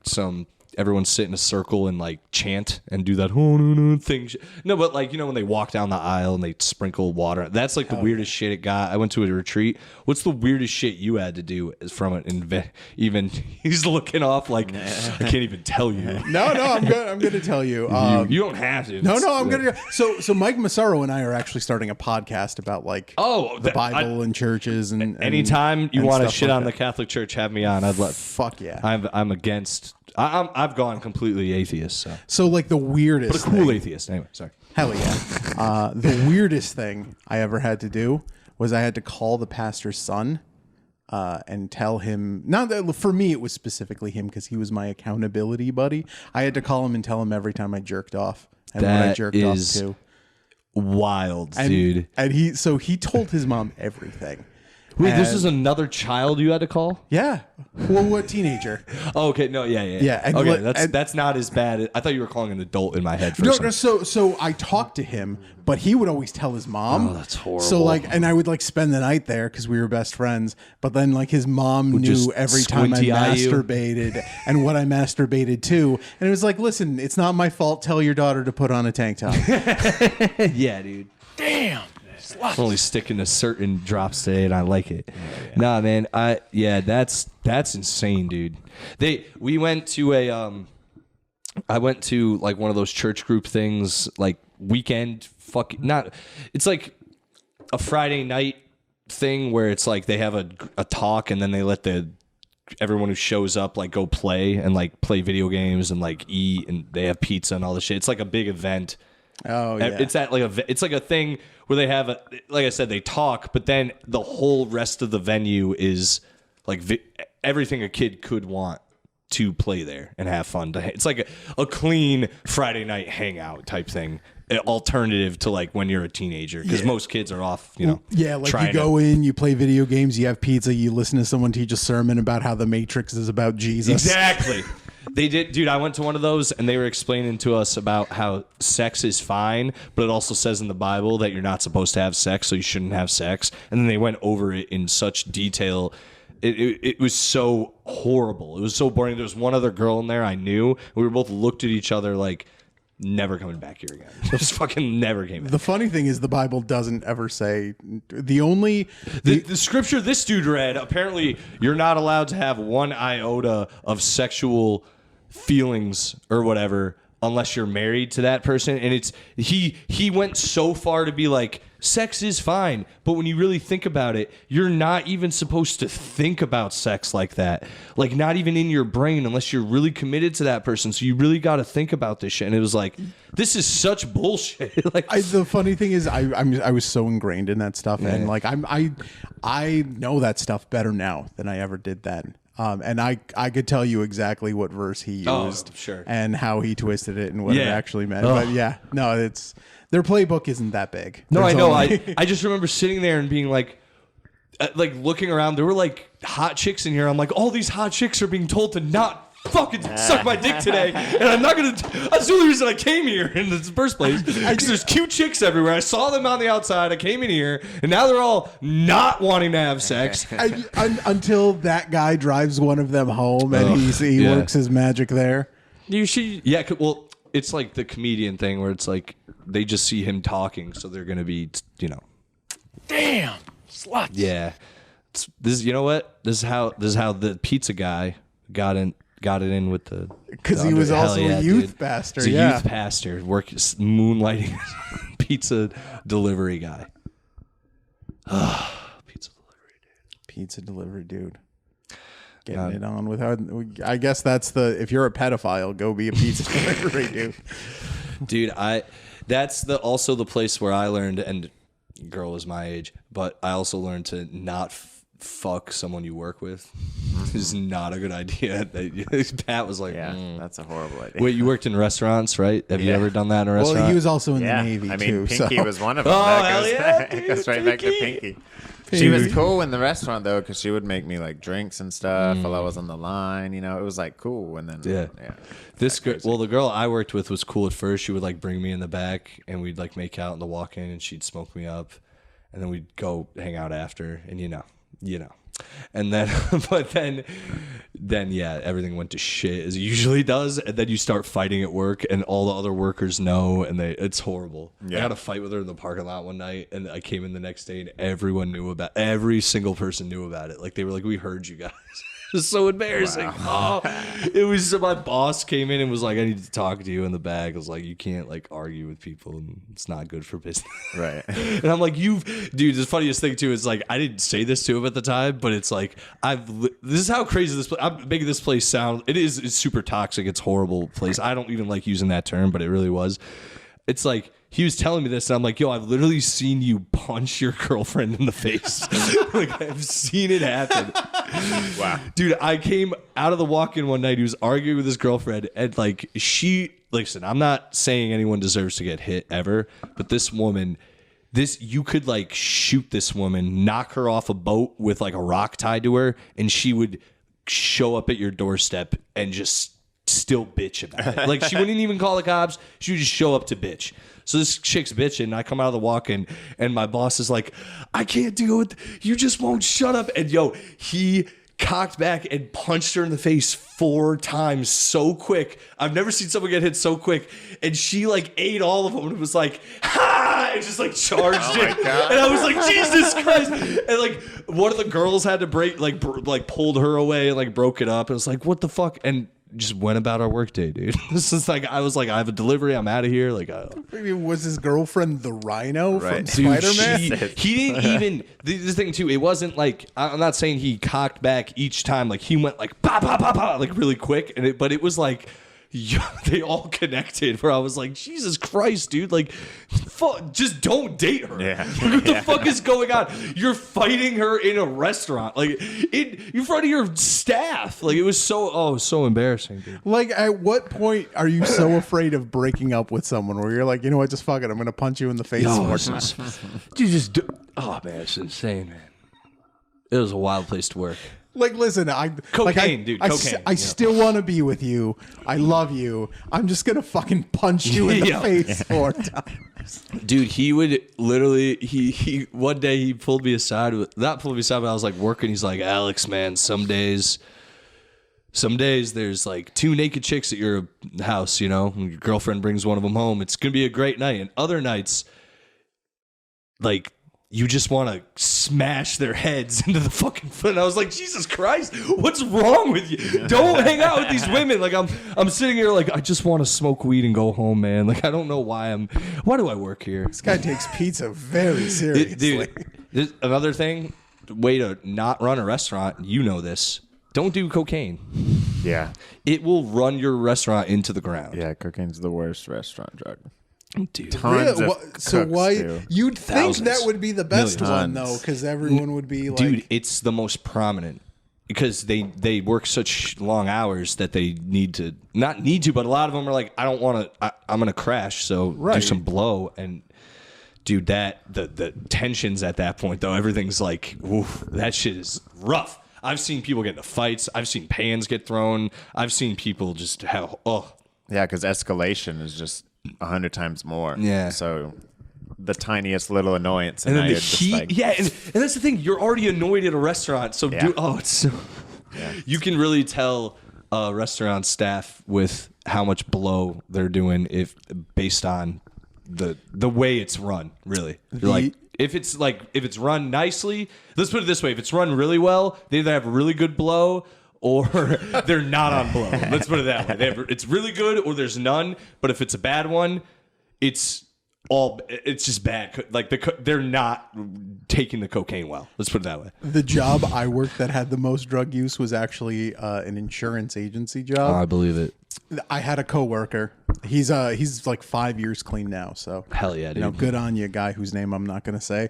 everyone sit in a circle and like chant and do that thing. No, but like, you know, when they walk down the aisle and they sprinkle water, that's like the weirdest shit it got. I went to a retreat. What's the weirdest shit you had to do from it? Even he's looking off like, I can't even tell you. No, I'm going to tell you. You don't have to. No, I'm going to. So Mike Massaro and I are actually starting a podcast about like the Bible and churches and anytime you want to shit on the Catholic Church, have me on. I'd love. Fuck yeah. I'm against. I've gone completely atheist. So like the weirdest, but a cool atheist. Anyway, sorry. Hell yeah. The weirdest thing I ever had to do was I had to call the pastor's son and tell him. Not that for me it was specifically him because he was my accountability buddy. I had to call him and tell him every time I jerked off and what I jerked off to. Wild, dude. And he told his mom everything. Wait, this is another child you had to call? Yeah. Well, what teenager? Oh, okay. No, yeah. Yeah, Okay, that's not as bad. I thought you were calling an adult in my head for No, so I talked to him, but he would always tell his mom. Oh, that's horrible. So and I would spend the night there because we were best friends. But then his mom knew every time I masturbated and what I masturbated to, and it was listen, it's not my fault. Tell your daughter to put on a tank top. Yeah, dude. Damn. I'm only sticking to certain drops today, and I like it. Yeah. Nah, man. That's insane, dude. We went to I went to one of those church group things, weekend. It's like a Friday night thing where it's they have a talk, and then they let everyone who shows up go play and play video games and eat, and they have pizza and all this shit. It's like a big event. Oh yeah. It's it's like a thing where they have like I said, they talk, but then the whole rest of the venue is everything a kid could want to play there and have fun. It's like a clean Friday night hangout type thing, alternative to when you're a teenager, because most kids are off, Yeah, you go in, you play video games, you have pizza, you listen to someone teach a sermon about how the Matrix is about Jesus. Exactly. They did, dude. I went to one of those, and they were explaining to us about how sex is fine, but it also says in the Bible that you're not supposed to have sex, so you shouldn't have sex. And then they went over it in such detail. It was so horrible. It was so boring. There was one other girl in there I knew. We were both looked at each other never coming back here again. Just fucking never came back. The funny thing is the Bible doesn't ever say the scripture this dude read. Apparently, you're not allowed to have one iota of sexual feelings or whatever unless you're married to that person. And it's he went so far to be sex is fine, but when you really think about it, you're not even supposed to think about sex like that. Not even in your brain unless you're really committed to that person. So you really got to think about this shit. And it was this is such bullshit. The funny thing is I was so ingrained in that stuff, and I know that stuff better now than I ever did then. And I could tell you exactly what verse he used, sure, and how he twisted it and what it actually meant. But it's their playbook isn't that big. No, I know. I just remember sitting there and being looking around. There were hot chicks in here. I'm all these hot chicks are being told to not fucking suck my dick today, and I'm not gonna. That's the only reason I came here in the first place, because there's cute chicks everywhere. I saw them on the outside. I came in here, and now they're all not wanting to have sex. Until that guy drives one of them home, and he works his magic there. You should, well, it's the comedian thing where it's they just see him talking, so they're gonna be, damn sluts. Yeah, you know what? This is how the pizza guy got it in with the, because he was also a youth pastor. He's a youth pastor, moonlighting pizza delivery guy. Pizza delivery dude. Getting it on with I guess that's if you're a pedophile, go be a pizza delivery dude. Dude, that's also the place where I learned, and girl was my age, but I also learned to not fuck someone you work with. Is not a good idea. Pat was that's a horrible idea. Wait, you worked in restaurants, right? Have you ever done that in a restaurant? Well, he was also in the Navy, too. Pinky was one of them. Oh, hell yeah, dude, goes right back to Pinky. She was cool in the restaurant, though, because she would make me drinks and stuff while I was on the line. It was cool. And then the girl I worked with was cool at first. She would bring me in the back, and we'd make out in the walk-in, and she'd smoke me up, and then we'd go hang out after, and you know. And then, but then everything went to shit as it usually does. And then you start fighting at work, and all the other workers know, and it's horrible. Yeah. I had a fight with her in the parking lot one night, and I came in the next day, and every single person knew about it. They were we heard you guys. It was so embarrassing. Wow. It was so my boss came in and was I need to talk to you in the bag. I was you can't argue with people, and it's not good for business. Right. And I'm dude, the funniest thing too is I didn't say this to him at the time, but it's this is how crazy this place, I'm making this place sound. It's super toxic. It's a horrible place. I don't even like using that term, but it really was. It's he was telling me this, and I'm yo, I've literally seen you punch your girlfriend in the face. I've seen it happen. Wow. Dude, I came out of the walk-in one night. He was arguing with his girlfriend, and listen, I'm not saying anyone deserves to get hit ever, but this woman you could like shoot this woman, knock her off a boat with like a rock tied to her, and she would show up at your doorstep and just still bitch about it. Like she wouldn't even call the cops. She would just show up to bitch. So this chick's bitching, and I come out of the walk-in, and my boss is like, I can't deal with you, just won't shut up. And yo, he cocked back and punched her in the face 4 times so quick. I've never seen someone get hit so quick. And she like ate all of them and was like, ha! And just like charged it. And I was like, Jesus Christ. And like one of the girls had to break, like pulled her away and like broke it up. And it was like, what the fuck? And just went about our workday, dude. This is like, I was like, I have a delivery. I'm out of here. Like, was his girlfriend the Rhino from dude, Spider-Man? He didn't even. This thing too. It wasn't like, I'm not saying he cocked back each time. Like he went like pop, pop, pop, pop, like really quick. But it was like, they all connected. Where I was like, Jesus Christ, dude. Like, just don't date her. Yeah. What the fuck is going on? You're fighting her in a restaurant, like in front of your staff. Like it was so embarrassing, dude. Like, at what point are you so afraid of breaking up with someone where you're like, you know what, just fuck it, I'm gonna punch you in the face more times? You just do. Oh man, it's insane, man. It was a wild place to work. Like, listen, cocaine, dude. Cocaine. I still want to be with you. I love you. I'm just gonna fucking punch you in the face 4 times. Dude, he would literally. He one day he pulled me aside. Not pulled me aside, but I was like working. He's like, Alex, man, some days there's like 2 naked chicks at your house. You know, when your girlfriend brings one of them home, it's gonna be a great night. And other nights, like, you just want to smash their heads into the fucking foot. And I was like, Jesus Christ, what's wrong with you? Don't hang out with these women. Like I'm sitting here like, I just want to smoke weed and go home, man. Like I don't know why do I work here? This guy takes pizza very seriously. Dude, another thing, way to not run a restaurant, you know this. Don't do cocaine. Yeah. It will run your restaurant into the ground. Yeah, cocaine's the worst restaurant drug. Dude. Tons of so cooks why do. you'd think Thousands. that would be the best one Millions. though, because everyone would be like, Dude, it's the most prominent because they work such long hours that they need to, not need to, but a lot of them are like, I don't want to, I'm going to crash. So do some blow. And dude, the tensions at that point though, everything's like, oof, that shit is rough. I've seen people get into fights. I've seen pans get thrown. I've seen people just have, Yeah, because escalation is just 100 times more. Yeah. So the tiniest little annoyance, and then now the you're just heat, like, yeah, and that's the thing. You're already annoyed at a restaurant, so Yeah. it's so. Yeah. You can really tell restaurant staff with how much blow they're doing if based on the way it's run. Really, you're like if it's run nicely. Let's put it this way: if it's run really well, they either have really good blow or they're not on blow. Let's put it that way. It's really good or there's none. But if it's a bad one, it's just bad. Like they're not taking the cocaine well. Let's put it that way. the job I worked that had the most drug use was actually an insurance agency job. I believe it. I had a coworker. He's like 5 years clean now. So Hell yeah, dude. You know, good on you, guy whose name I'm not going to say.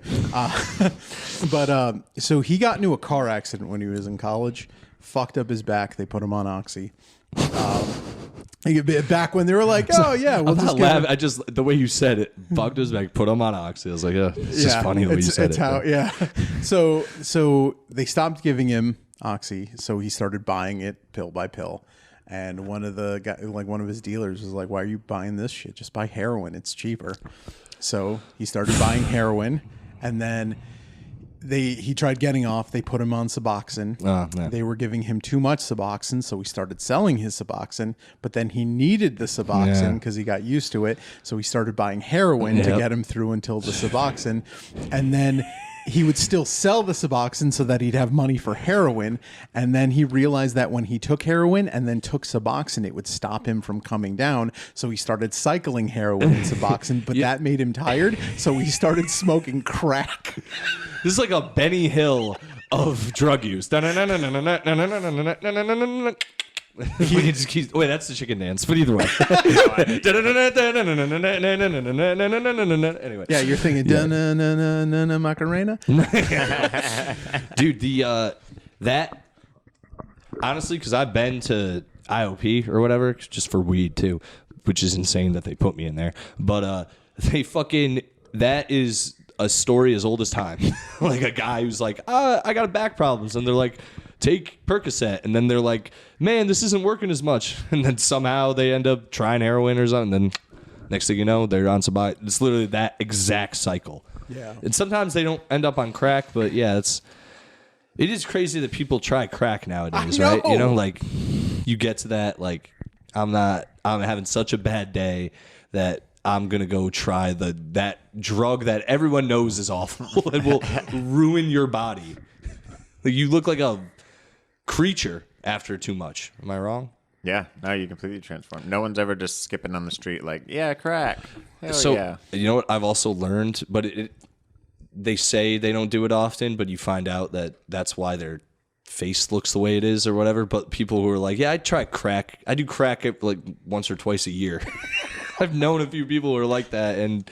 But so he got into a car accident when he was in college. Fucked up his back. They put him on Oxy. Back when they were like, oh yeah, we'll just laugh. I just the way you said it, fucked his back, put him on Oxy. I was like, it's just funny the way you said it. Yeah. So they stopped giving him Oxy, so he started buying it pill by pill. And one of the guy, like one of his dealers, was like, "Why are you buying this shit? Just buy heroin. It's cheaper." So he started buying heroin, and then he tried getting off. They put him on Suboxone. Yeah. They were giving him too much Suboxone, so he started selling his Suboxone. But then he needed the Suboxone because he got used to it. So he started buying heroin to get him through until the Suboxone. And then he would still sell the Suboxone so that he'd have money for heroin. And then he realized that when he took heroin and then took Suboxone, it would stop him from coming down. So he started cycling heroin and Suboxone, but that made him tired. So he started smoking crack. This is like a Benny Hill of drug use. Wait, that's the chicken dance, but either way. Anyway. Yeah, you're thinking Macarena? Dude, that honestly, because I've been to IOP or whatever, just for weed too, which is insane that they put me in there. But they fucking, that is a story as old as time. Like a guy who's like, I got back problems. And they're like, take Percocet. And then they're like, man, this isn't working as much. And then somehow they end up trying heroin or something. And then next thing you know, they're on sobriety. It's literally that exact cycle. Yeah. And sometimes they don't end up on crack, but yeah, it is crazy that people try crack nowadays, right? You know, like you get to that, like I'm having such a bad day that I'm going to go try that drug that everyone knows is awful and will ruin your body. Like you look like a creature after too much. Am I wrong? Yeah, no, you completely transformed. No one's ever just skipping on the street like, yeah, crack. Hell so, yeah. You know what I've also learned, but they say they don't do it often, but you find out that that's why their face looks the way it is or whatever. But people who are like, yeah, I try crack. I do crack it like once or twice a year. I've known a few people who are like that, and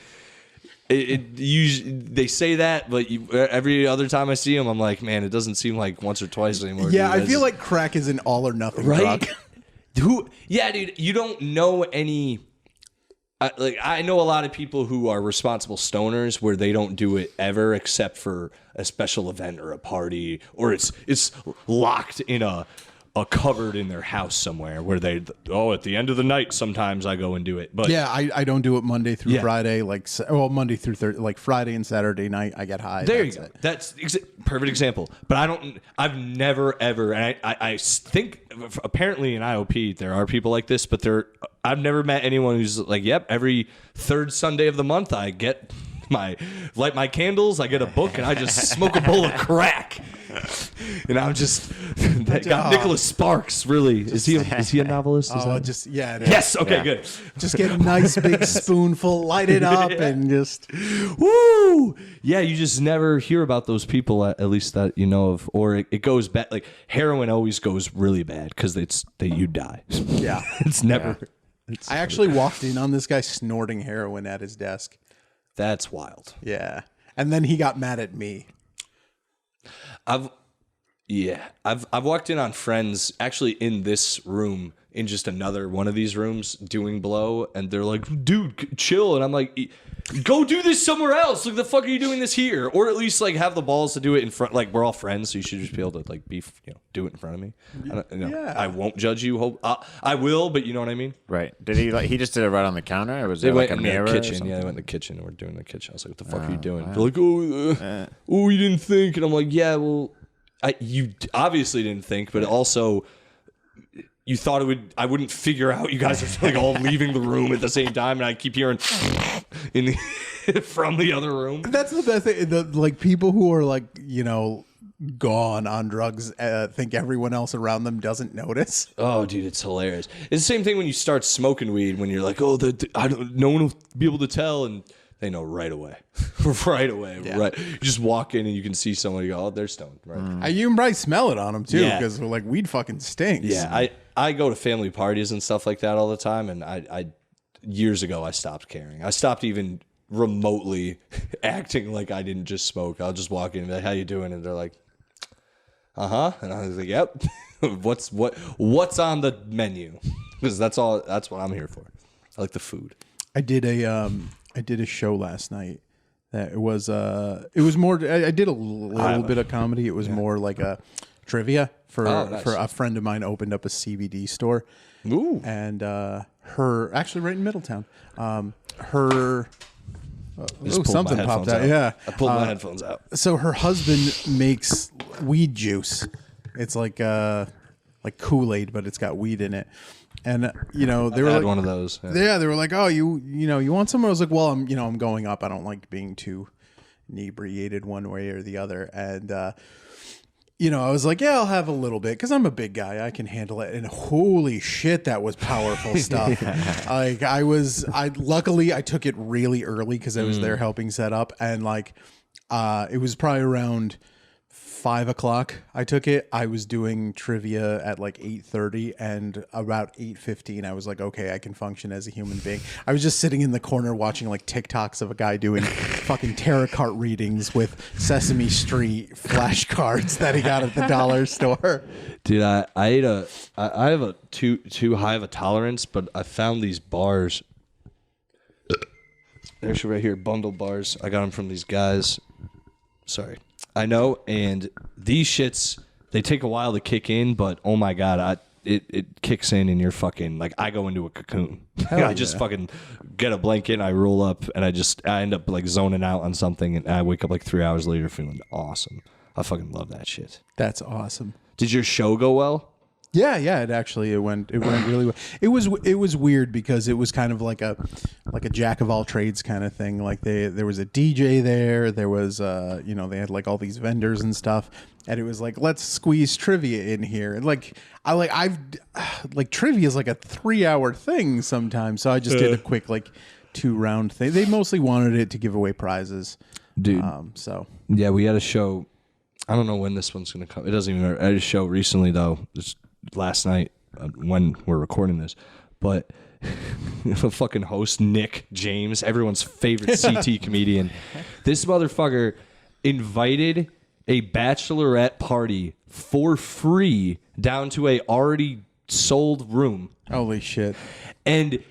they say that, but every other time I see them, I'm like, man, it doesn't seem like once or twice anymore. Yeah, I feel like crack is an all or nothing drug. Yeah, dude, you don't know any. I know a lot of people who are responsible stoners where they don't do it ever except for a special event or a party, or it's locked in a cupboard in their house somewhere where at the end of the night sometimes I go and do it. But yeah, I don't do it Monday through Friday, Monday through Thursday, like Friday and Saturday night I get high. There you go. That's perfect example. But I've never ever, and I think apparently in IOP there are people like this, but I've never met anyone who's like, yep, every third Sunday of the month I light my candles, I get a book, and I just smoke a bowl of crack. And I'm just Nicholas Sparks. Really, is he a novelist? Yes. Okay, good. Just get a nice big spoonful, light it up, and just woo. Yeah, you just never hear about those people, at least that you know of, or it goes bad. Like heroin always goes really bad because you die. Yeah, it's never. Yeah. I actually walked in on this guy snorting heroin at his desk. That's wild. Yeah. And then he got mad at me. I've walked in on friends actually in this room, in just another one of these rooms doing blow, and they're like, dude, chill. And I'm like, go do this somewhere else. Like, the fuck are you doing this here? Or at least like have the balls to do it in front. Like, we're all friends, so you should just be able to like do it in front of me. Yeah. I won't judge you. I will, but you know what I mean? Right. Did he just did it right on the counter? Or was they there went like a in mirror? The kitchen. Yeah, they went in the kitchen and we're doing the kitchen. I was like, what the fuck are you doing? Wow. They're like, oh, you didn't think. And I'm like, yeah, well, you obviously didn't think, but also you thought I wouldn't figure out you guys are like all leaving the room at the same time, and I keep hearing from the other room. That's the best thing. Like people who are like, gone on drugs think everyone else around them doesn't notice. Oh, dude, it's hilarious. It's the same thing when you start smoking weed, when you're like, oh, no one will be able to tell, and they know right away. Right away. Yeah. Right. You just walk in and you can see someone, you go, oh, they're stoned. Right. You can probably smell it on them too, because we're like, weed fucking stinks. Yeah, I go to family parties and stuff like that all the time, and I years ago I stopped caring. I stopped even remotely acting like I didn't just smoke. I'll just walk in and be like, how you doing? And they're like, uh-huh. And I was like, yep. What's on the menu? Because that's what I'm here for. I like the food. I did a show last night that it was more, I did a little bit of comedy. It was more like a trivia for a friend of mine opened up a CBD store. Ooh. And her, actually right in Middletown, something popped out. Yeah. I pulled my headphones out. So her husband makes weed juice. It's like Kool-Aid, but it's got weed in it. And they were like, one of those. Yeah, they were like, oh, you want some? I was like, well, I'm going up. I don't like being too inebriated one way or the other. And I was like, yeah, I'll have a little bit because I'm a big guy. I can handle it. And holy shit, that was powerful stuff. Like luckily I took it really early because I was there helping set up, and it was probably around 5 o'clock I took it. I was doing trivia at like 8:30, and about 8:15 I was like, okay, I can function as a human being. I was just sitting in the corner watching like TikToks of a guy doing fucking tarot card readings with Sesame Street flashcards that he got at the dollar store. Dude, I have a too high of a tolerance, but I found these bars Actually, right here, bundle bars. I got them from these guys. Sorry. I know, and these shits, they take a while to kick in, but oh my God, it kicks in and you're fucking, like, I go into a cocoon. I just fucking get a blanket and I roll up and I end up like zoning out on something and I wake up like 3 hours later feeling awesome. I fucking love that shit. That's awesome. Did your show go well? Yeah, it went really well. It was weird because it was kind of like a jack of all trades kind of thing. Like there was a DJ there was they had like all these vendors and stuff, and it was like, let's squeeze trivia in here. And I've trivia is like a 3-hour thing sometimes, so I just did a quick like 2-round thing. They mostly wanted it to give away prizes, dude. So yeah, we had a show. I don't know when this one's gonna come. It doesn't even matter. I had a show recently though. Just last night when we're recording this, but the fucking host Nick James, everyone's favorite CT comedian, this motherfucker invited a bachelorette party for free down to a already sold room. Holy shit. And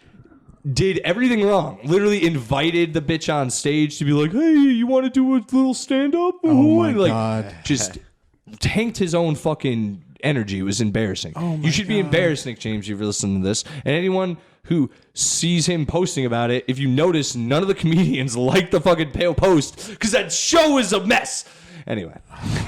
did everything wrong. Literally invited the bitch on stage to be like, hey, you want to do a little stand-up? Oh my God. Just tanked his own fucking energy. It was embarrassing. You should be embarrassed, Nick James, if you're listening to this. And anyone who sees him posting about it, if you notice, none of the comedians like the fucking post because that show is a mess. Anyway,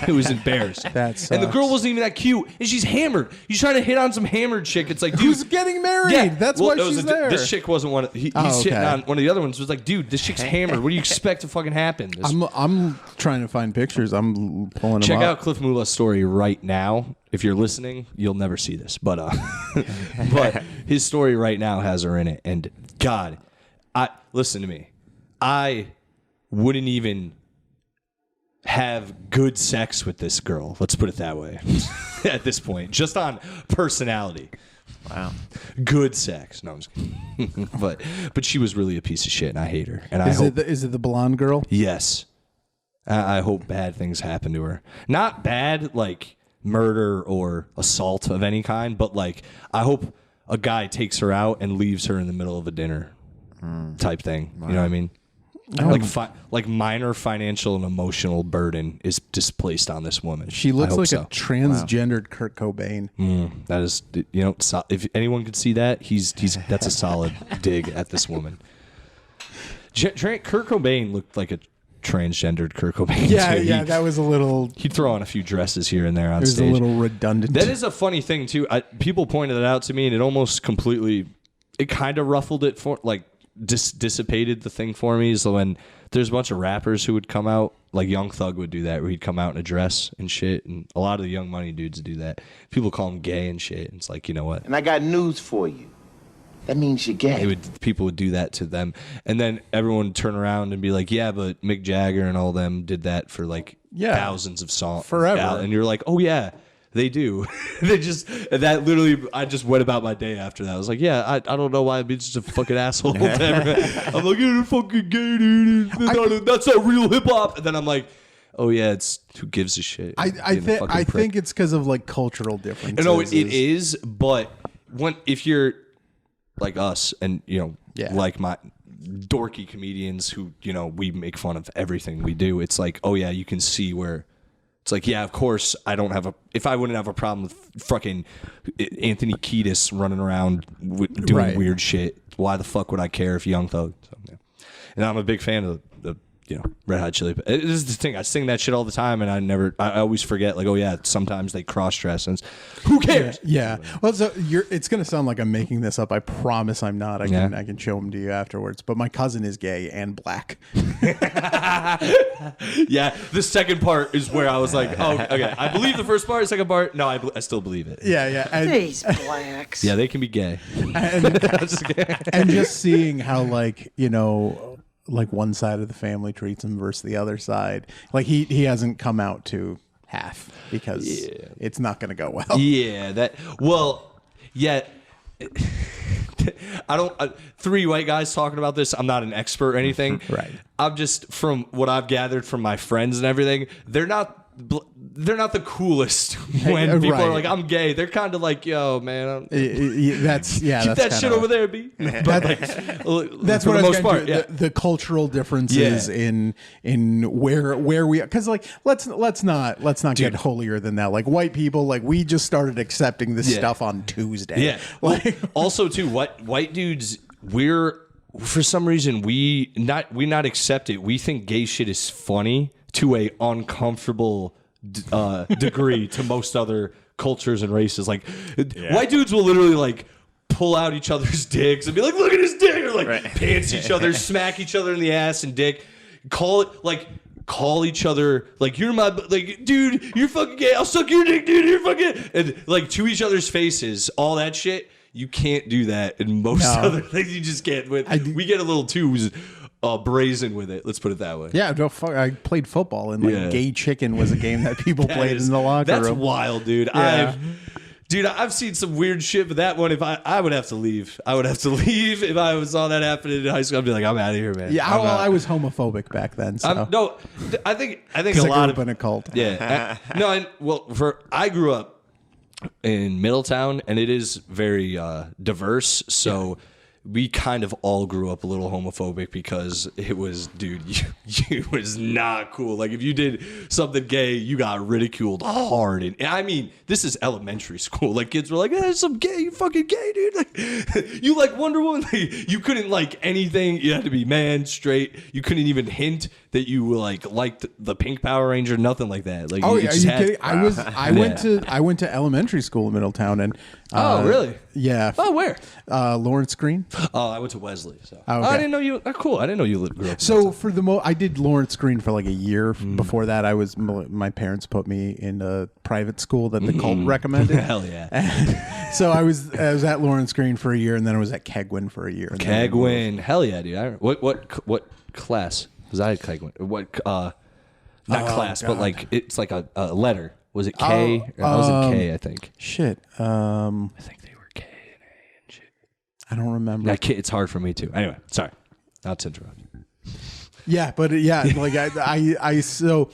it was embarrassing. And the girl wasn't even that cute, and she's hammered. He's trying to hit on some hammered chick. It's like, dude, who's getting married? Yeah, that's why she's there. This chick wasn't one. He's shitting on one of the other ones. Was like, dude, this chick's hammered. What do you expect to fucking happen? I'm trying to find pictures. I'm pulling them Check up. out Cliff Mula's story right now. If you're listening, you'll never see this, but but his story right now has her in it. And God, listen to me. I wouldn't even have good sex with this girl. Let's put it that way. At this point, just on personality. Wow. Good sex. No, I'm just kidding. but she was really a piece of shit, and I hate her. And is it the blonde girl? Yes. I hope bad things happen to her. Not bad like murder or assault of any kind, but like I hope a guy takes her out and leaves her in the middle of a dinner type thing. Wow. You know what I mean? Like minor financial and emotional burden is displaced on this woman. She looks like a transgendered Kurt Cobain. That is, if anyone could see that, that's a solid dig at this woman. Kurt Cobain looked like a transgendered Kurt Cobain. Yeah, that was a little. He'd throw on a few dresses here and there on stage. It was a little redundant. That is a funny thing too. People pointed it out to me, and it almost completely, it kind of ruffled it for like. Dissipated the thing for me. So when there's a bunch of rappers who would come out, like Young Thug would do that, where he'd come out in a dress and shit, and a lot of the Young Money dudes do that. People call him gay and shit, and it's like, you know what? And I got news for you. That means you're gay. People would do that to them, and then everyone would turn around and be like, yeah, but Mick Jagger and all them did that for like thousands of songs forever, and you're like, oh yeah. They do. I just went about my day after that. I was like, yeah, I don't know why I'm just a fucking asshole. I'm like, you're fucking gay, dude. That's not real hip hop. And then I'm like, oh yeah, it's who gives a shit. I think it's because of like cultural differences. No, it is. But if you're like us, and like my dorky comedians who we make fun of everything we do. It's like, oh yeah, you can see where. It's like, yeah, of course, if I wouldn't have a problem with fucking Anthony Kiedis running around doing weird shit, why the fuck would I care if Young Thug? So, yeah. And I'm a big fan of the Red Hot Chili Peppers. This is the thing. I sing that shit all the time, and I always forget, like, oh yeah, sometimes they cross-dress, and who cares? Yeah. Well, so it's going to sound like I'm making this up. I promise I'm not. I can show them to you afterwards. But my cousin is gay and black. Yeah, the second part is where I was like, oh, okay. I believe the first part, the second part, no, I still believe it. Yeah. And, these blacks. Yeah, they can be gay. And just seeing how, like, like one side of the family treats him versus the other side. Like he hasn't come out to half because it's not going to go well. Yeah, I don't. 3 white guys talking about this. I'm not an expert or anything. Right. I'm just from what I've gathered from my friends and everything. They're not they're not the coolest when people are like, I'm gay. They're kind of like, yo, man. That's keep that shit over there, B. But that's for what the most part. The cultural differences in where we, because like let's not get holier than that. Like white people, like we just started accepting this stuff on Tuesday. Yeah. Like also too, white dudes, for some reason we not accept it. We think gay shit is funny to a uncomfortable degree to most other cultures and races. Like white dudes will literally like pull out each other's dicks and be like, look at his dick, or like pants each other, smack each other in the ass and dick, call each other like, you're my, like, dude, you're fucking gay, I'll suck your dick, dude, you're fucking, and like to each other's faces, all that shit. You can't do that in most other things. You just can't. We get a little too brazen with it. Let's put it that way. Yeah, I played football, and like Gay Chicken was a game that people played in the locker room. That's wild, dude. Yeah. I've seen some weird shit, but that one, if I would have to leave. I would have to leave if I saw that happening in high school. I'd be like, I'm out of here, man. Yeah, I was homophobic back then. So. No, I think a lot I grew of up in a cult. Yeah, I grew up in Middletown, and it is very diverse. So we kind of all grew up a little homophobic because it was, dude, you was not cool. Like if you did something gay, you got ridiculed hard. And I mean, this is elementary school. Like kids were like, "There's some gay, you fucking gay, dude." Like you like Wonder Woman. Like, you couldn't like anything. You had to be man, straight. You couldn't even hint that you were liked the Pink Power Ranger. Nothing like that. Like, are you kidding? I went to elementary school in Middletown, and oh really? Yeah. Oh, where? Lawrence Green. Oh, I went to Wesley. So okay. I didn't know you. Oh, cool. I didn't know you grew up. So for I did Lawrence Green for like a year. Before that, my parents put me in a private school that the cult recommended. Hell yeah. And so I was at Lawrence Green for a year, and then I was at Kegwin for a year. Kegwin. Hell yeah, dude. What class? Because I had Kegwin. What? Not class, but like it's like a letter. Was it K? I was in K, I think. Shit. I think they were K and A and shit. I don't remember. It's hard for me too. Anyway, sorry. Not to interrupt. Yeah, but like so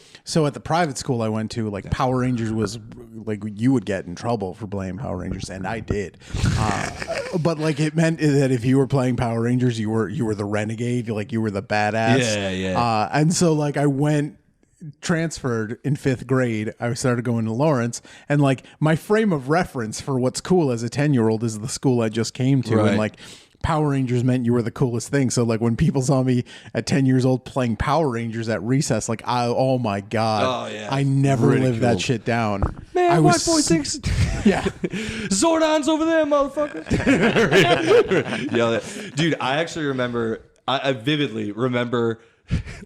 at the private school I went to, like Power Rangers was like, you would get in trouble for playing Power Rangers, and I did. But like it meant that if you were playing Power Rangers, you were the renegade, like you were the badass. Yeah. And so like I transferred in 5th grade. I started going to Lawrence, and like my frame of reference for what's cool as a 10-year-old is the school I just came to, and like Power Rangers meant you were the coolest thing. So like when people saw me at 10 years old playing Power Rangers at recess, like oh my god, I never lived that shit down. Man, white boy thinks Zordon's over there, motherfucker. Dude, I actually remember. I vividly remember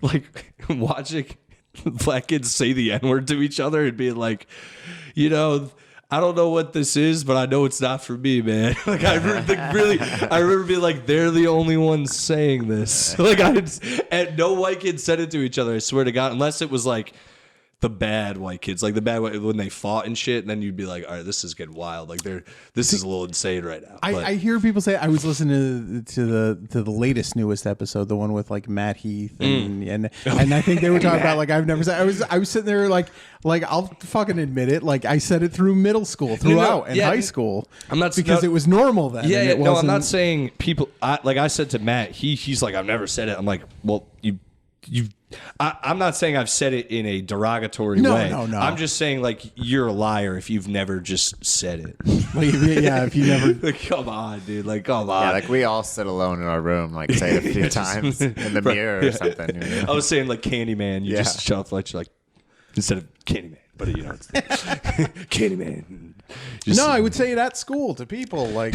like watching black kids say the N-word to each other and being like, I don't know what this is, but I know it's not for me, man. Like I remember being like, they're the only ones saying this. Like and no white kids said it to each other. I swear to God, unless it was like the bad white kids, like the bad when they fought and shit. And then you'd be like, all right, this is getting wild. Like this is a little insane right now. I hear people say, I was listening to the newest episode, the one with like Matt Heath and I think they were talking about like I've never said. I was sitting there like I'll fucking admit it. Like I said it through middle school, throughout and high school. I'm not because it was normal then. Yeah, no, I'm not saying people. Like I said to Matt, he's like, I've never said it. I'm like, well, you. I'm not saying I've said it in a derogatory way. No. I'm just saying like you're a liar if you've never just said it. If you never. Like, come on, dude. Like, come on. Yeah, like we all sit alone in our room, like say it a few times in the mirror or something. I was saying like Candyman. You just shuffle like instead of Candyman, but it's Candyman. No, I would say it at school to people like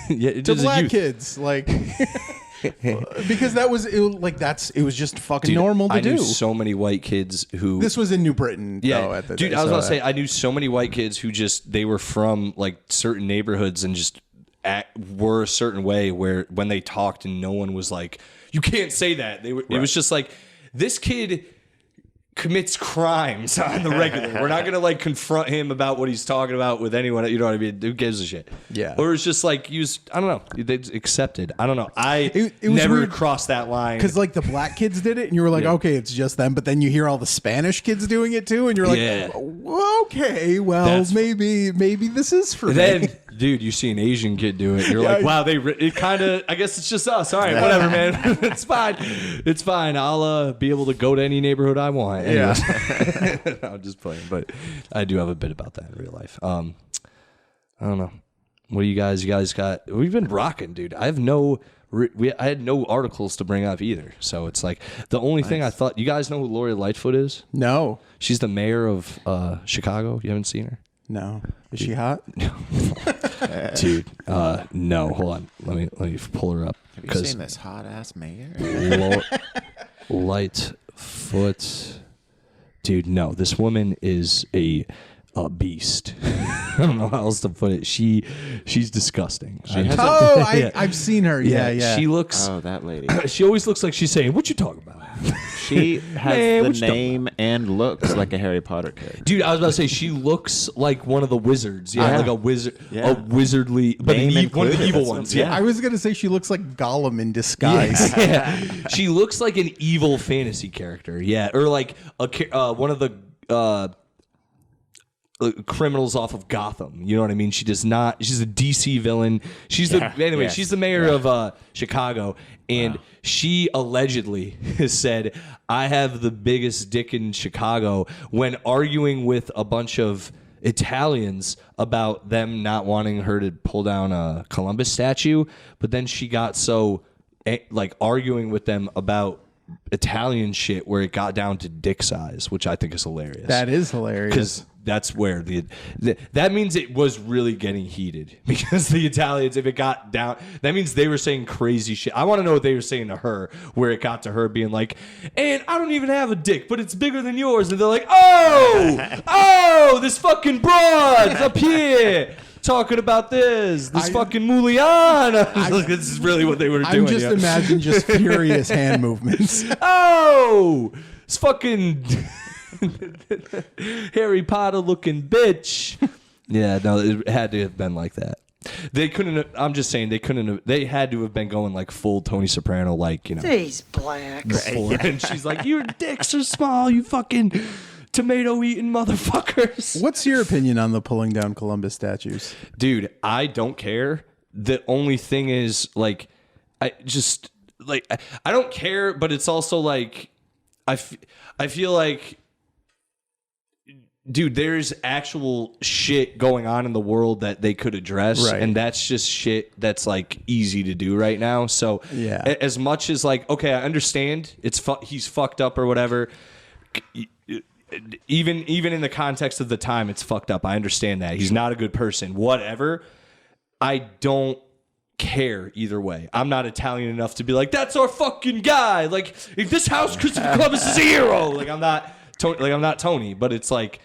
to black kids like. Because it was just fucking normal to do. I knew so many white kids who. This was in New Britain, though, at the dude. I was about to say I knew so many white kids who they were from like certain neighborhoods and just were a certain way where when they talked and no one was like, you can't say that. It was just like this kid commits crimes on the regular. We're not gonna like confront him about what he's talking about with anyone. You know what I mean? Who gives a shit? Yeah. Or it's just like I don't know. They accepted. I don't know. It was never weird crossed that line. because like the black kids did it, and you were like, okay, it's just them. But then you hear all the Spanish kids doing it too, and you're like, okay, well, maybe this is for me. Dude, you see an Asian kid do it. You're like, wow, it kind of, I guess it's just us. All right, whatever, man. It's fine. It's fine. I'll be able to go to any neighborhood I want. Anyways. Yeah. I'm just playing, but I do have a bit about that in real life. I don't know. What do you guys got? We've been rocking, dude. I had no articles to bring up either. So it's like the only thing I thought, you guys know who Lori Lightfoot is? No. She's the mayor of Chicago. You haven't seen her? No. Is she hot? Dude, no. Hold on. Let me pull her up. Have you seen this hot ass mayor? Lightfoot. Dude, no. This woman is a beast. I don't know how else to put it. She's disgusting. I've seen her. Yeah. She looks. Oh, that lady. She always looks like she's saying, "What you talking about?" She has the name and looks like a Harry Potter character. Dude, I was about to say she looks like one of the wizards. Yeah, like a wizard, a wizardly, but one of the evil ones. Yeah, I was gonna say she looks like Gollum in disguise. Yeah. She looks like an evil fantasy character. Yeah, or like one of the criminals off of Gotham. You know what I mean? She does not. She's a DC villain. She's she's the mayor of Chicago, and she allegedly has said, "I have the biggest dick in Chicago," when arguing with a bunch of Italians about them not wanting her to pull down a Columbus statue. But then she got so like arguing with them about Italian shit where it got down to dick size, which I think is hilarious. That is hilarious. Because that's where that means it was really getting heated, because the Italians, if it got down, that means they were saying crazy shit. I want to know what they were saying to her, where it got to her being like, and I don't even have a dick, but it's bigger than yours. And they're like, oh, this fucking broad's up here talking about this fucking Muliana. This is really what they were doing. I'm just imagine just furious hand movements. Oh, it's fucking Harry Potter looking bitch. Yeah, no, it had to have been like that. They couldn't. I'm just saying they couldn't have. They had to have been going like full Tony Soprano, like, you know. He's black. Right. And she's like, "Your dicks are small, you fucking tomato eating motherfuckers." What's your opinion on the pulling down Columbus statues? Dude, I don't care. The only thing is, like, I don't care, but it's also like, I feel like, dude, there's actual shit going on in the world that they could address, right, and that's just shit that's like easy to do right now. So yeah, as much as like, okay, I understand he's fucked up or whatever. Even in the context of the time, it's fucked up. I understand that he's not a good person. Whatever. I don't care either way. I'm not Italian enough to be like, that's our fucking guy. Like, if this house, Christopher Columbus is a hero. Like, I'm not Tony, but it's like,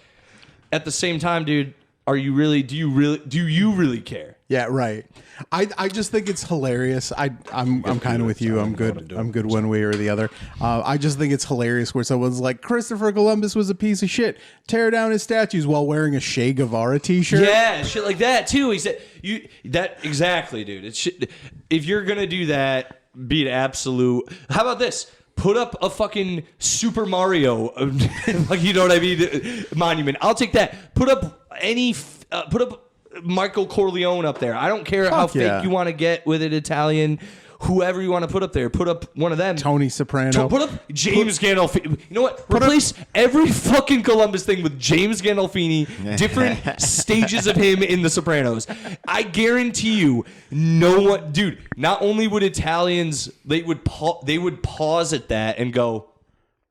at the same time, dude, do you really care? Yeah, right. I just think it's hilarious. I'm kind of with you. I'm good one way or the other. I just think it's hilarious where someone's like, Christopher Columbus was a piece of shit. Tear down his statues while wearing a Che Guevara t-shirt. Yeah, shit like that too. He said exactly, dude. It's shit. If you're gonna do that, be an absolute. How about this? Put up a fucking Super Mario, like, you know what I mean, monument. I'll take that. Put up Michael Corleone up there. I don't care how fake you want to get with it, Italian, whoever you want to put up there. Put up one of them. Tony Soprano. Put up James Gandolfini. You know what? Replace every fucking Columbus thing with James Gandolfini, different stages of him in The Sopranos. I guarantee you, no one, dude, not only would Italians, they would pause at that and go,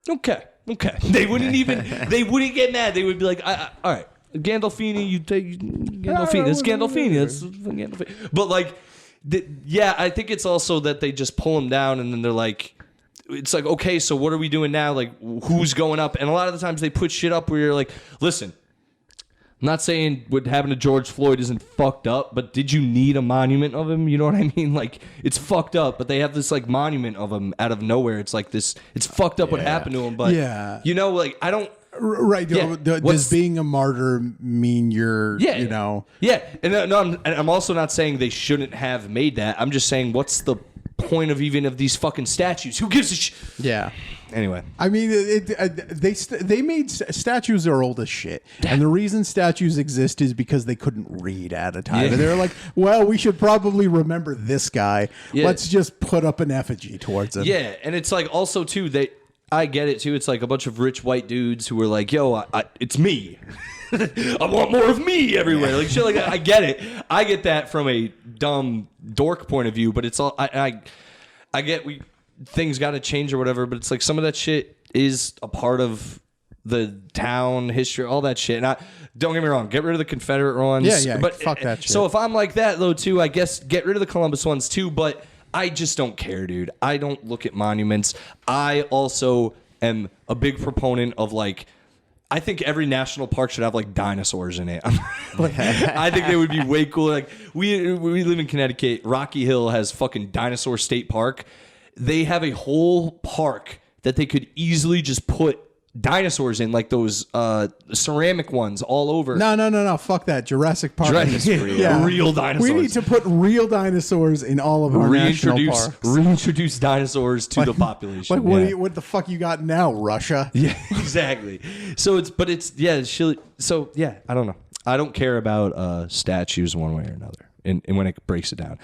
okay. They wouldn't get mad. They would be like, all right. Gandolfini, you take Gandolfini. That's Gandolfini. That's Gandolfini. But like, I think it's also that they just pull him down, and then they're like, it's like, okay, so what are we doing now? Like, who's going up? And a lot of the times they put shit up where you're like, listen, I'm not saying what happened to George Floyd isn't fucked up, but did you need a monument of him? You know what I mean? Like, it's fucked up, but they have this, like, monument of him out of nowhere. It's like this, it's fucked up what happened to him, but, you know, like, I don't... Right. Yeah. Does being a martyr mean you're, you know... Yeah. And I'm also not saying they shouldn't have made that. I'm just saying, what's the point of these fucking statues? Who gives a shit? Yeah. Anyway, I mean, they made statues are old as shit, and the reason statues exist is because they couldn't read at a time. And they're like, well, we should probably remember this guy. Yeah. Let's just put up an effigy towards him. Yeah, and it's like also too I get it too. It's like a bunch of rich white dudes who are like, yo, it's me. I want more of me everywhere. Like shit like that. I get it. I get that from a dumb dork point of view, but it's all I get things got to change or whatever, but it's like some of that shit is a part of the town history, all that shit. And don't get me wrong, get rid of the Confederate ones. Yeah, but fuck that shit. So if I'm like that though too, I guess get rid of the Columbus ones too, but I just don't care, dude. I don't look at monuments. I also am a big proponent of like, I think every national park should have like dinosaurs in it. I think they would be way cooler. Like we live in Connecticut. Rocky Hill has fucking Dinosaur State Park. They have a whole park that they could easily just put dinosaurs in, like those ceramic ones all over. No. Fuck that. Jurassic Park. Real dinosaurs. We need to put real dinosaurs in all of our national parks. Reintroduce dinosaurs to the population. Like, what the fuck you got now, Russia? Yeah, exactly. So I don't know. I don't care about statues one way or another. And when it breaks it down.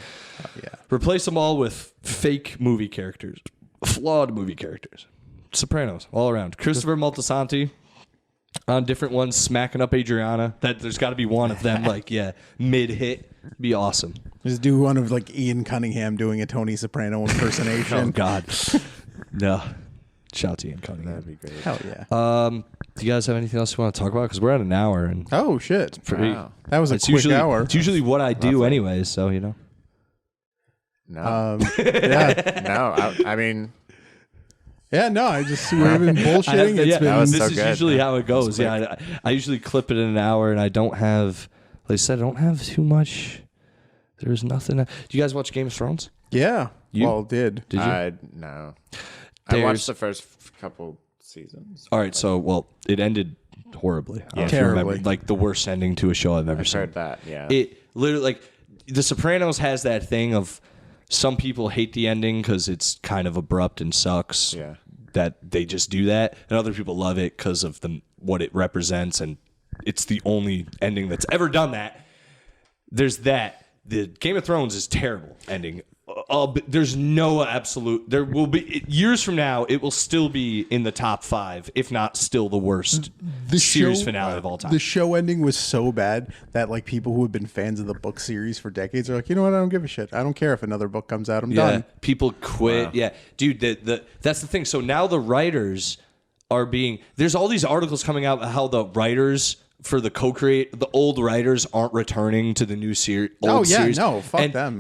Replace them all with fake movie characters. Flawed movie characters. Sopranos, all around. Christopher Moltisanti on different ones, smacking up Adriana. There's got to be one of them, mid-hit. Be awesome. Just do one of, like, Ian Cunningham doing a Tony Soprano impersonation. Oh, God. No. Shout out to Ian Cunningham. That'd be great. Hell yeah. Do you guys have anything else you want to talk about? Because we're at an hour. And oh, shit. Wow. That was a quick hour. It's usually what I do anyway, so, you know. No. I mean... Yeah, no, we've been bullshitting. This is usually how it goes. Yeah, I usually clip it in an hour, and I don't have, like I said, I don't have too much. There's nothing. Do you guys watch Game of Thrones? Yeah. Did you? No. I watched the first couple seasons. All right, so, it ended horribly. Terribly. Like the worst ending to a show I've ever seen. I've heard that, yeah. It literally, like, The Sopranos has that thing of, some people hate the ending because it's kind of abrupt and sucks. Yeah. That they just do that, and other people love it because of what it represents, and it's the only ending that's ever done that. There's that. The Game of Thrones is terrible ending. There's no absolute. There will be years from now. It will still be in the top 5, if not still the worst series finale of all time. The show ending was so bad that like people who have been fans of the book series for decades are like, you know what? I don't give a shit. I don't care if another book comes out. I'm done. People quit. Wow. Yeah, dude. That's the thing. So now the writers are being. There's all these articles coming out about how the writers for the the old writers aren't returning to the new series. Series. No, fuck them.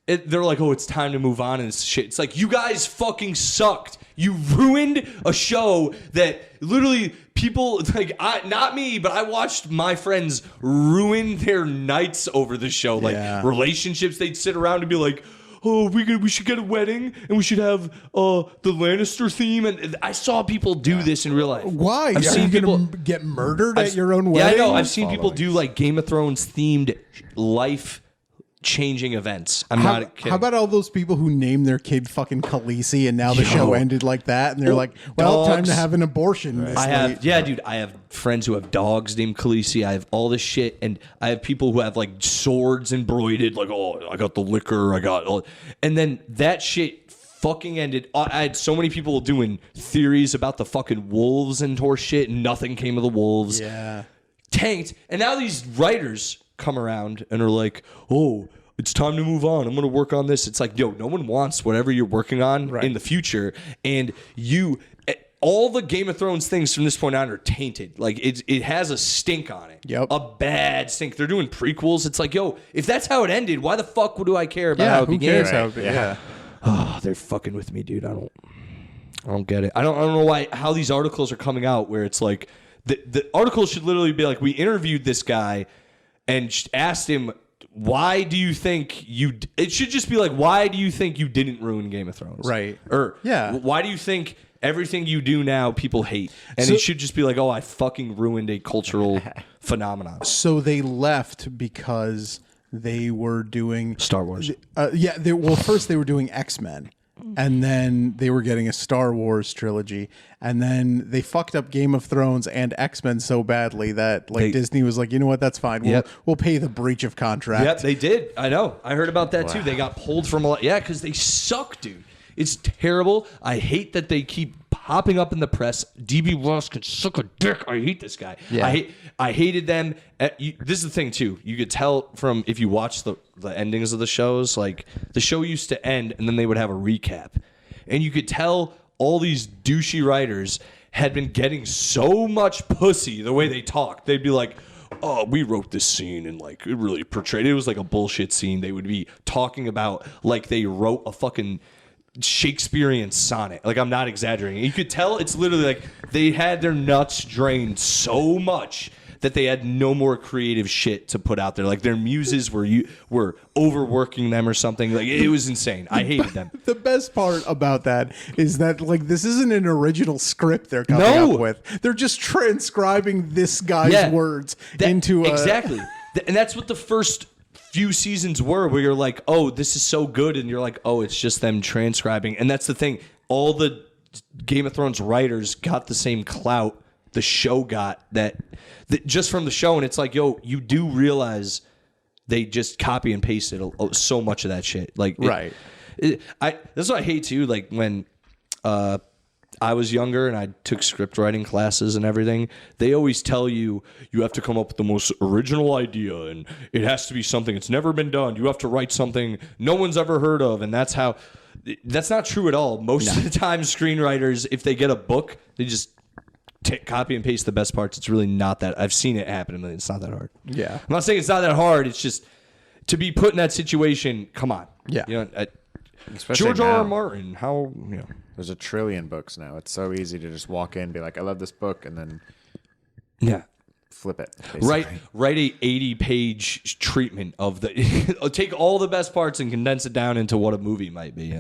They're like, it's time to move on and shit. It's like, you guys fucking sucked. You ruined a show that literally people, like, not me, but I watched my friends ruin their nights over the show. Like, relationships, they'd sit around and be like, oh, we should get a wedding and we should have the Lannister theme. And I saw people do this in real life. Why? I've seen people get murdered at your own wedding? Yeah, I know. I've seen people do, like, Game of Thrones themed life-changing events. I'm not kidding. How about all those people who named their kid fucking Khaleesi and now the show ended like that and they're like, well, time to have an abortion. Right. I have friends who have dogs named Khaleesi. I have all this shit, and I have people who have like swords embroidered, like, oh, I got the liquor, and then that shit fucking ended. I had so many people doing theories about the fucking wolves and horse shit, and nothing came of the wolves. Yeah. Tanked. And now these writers come around and are like, oh, it's time to move on. I'm going to work on this. It's like, yo, no one wants whatever you're working on in the future. And all the Game of Thrones things from this point on are tainted. Like, it has a stink on it. Yep. A bad stink. They're doing prequels. It's like, yo, if that's how it ended, why the fuck do I care about how it began? Who cares how it began? Yeah. Oh, they're fucking with me, dude. I don't get it. I don't know how these articles are coming out where it's like, The article should literally be like, we interviewed this guy and asked him, why do you think you... It should just be like, why do you think you didn't ruin Game of Thrones? Right. Or yeah. Why do you think everything you do now people hate? And it should just be like, oh, I fucking ruined a cultural phenomenon. So they left because they were doing... Star Wars. First they were doing X-Men. And then they were getting a Star Wars trilogy, and then they fucked up Game of Thrones and X-Men so badly that Disney was like, you know what, that's fine. We'll pay the breach of contract. Yep, they did. I know. I heard about that too. They got pulled from a lot. Yeah, because they suck, dude. It's terrible. I hate that they keep popping up in the press. DB Ross can suck a dick. I hate this guy. Yeah. I hated them. This is the thing too. You could tell from if you watch the endings of the shows, like the show used to end and then they would have a recap, and you could tell all these douchey writers had been getting so much pussy the way they talked. They'd be like, oh, we wrote this scene and like it really portrayed it was like a bullshit scene. They would be talking about like they wrote a fucking Shakespearean sonnet. Like, I'm not exaggerating. You could tell it's literally like they had their nuts drained so much that they had no more creative shit to put out there. Like their muses were overworking them or something. Like it was insane. I hated them. The best part about that is that like this isn't an original script they're coming up with. They're just transcribing this guy's words into exactly. And that's what the first few seasons were, where you're like, oh, this is so good, and you're like, oh, it's just them transcribing. And that's the thing. All the Game of Thrones writers got the same clout the show got that just from the show, and it's like, yo, you do realize they just copy and pasted so much of that shit. Like, right. That's what I hate too. Like when I was younger and I took script writing classes and everything, they always tell you have to come up with the most original idea and it has to be something that's never been done. You have to write something no one's ever heard of, and that's not true at all. Most of the time, screenwriters, if they get a book, they just copy and paste the best parts. It's really not that. I've seen it happen. It's not that hard. Yeah. I'm not saying it's not that hard. It's just to be put in that situation. Come on. Yeah. You know, especially George R. R. Martin. How there's a trillion books now. It's so easy to just walk in, and be like, I love this book, and then flip it. Basically. Write a 80-page treatment of the. Take all the best parts and condense it down into what a movie might be.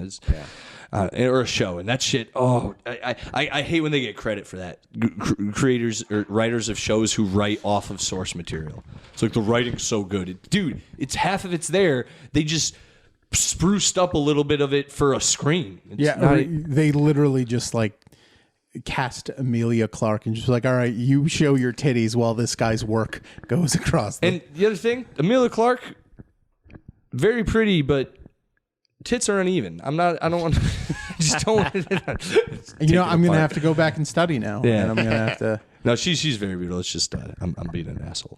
Or a show, and that shit. Oh, I hate when they get credit for that. Creators or writers of shows who write off of source material. It's like the writing's so good, dude. It's half of it's there. They just spruced up a little bit of it for a screen. They literally just like cast Emilia Clarke and just like, all right, you show your titties while this guy's work goes across. And the other thing, Emilia Clarke, very pretty, but tits are uneven. I don't want to. Just don't. I'm gonna have to go back and study now. Yeah, and I'm gonna have to. No, she's very beautiful. It's just I'm being an asshole.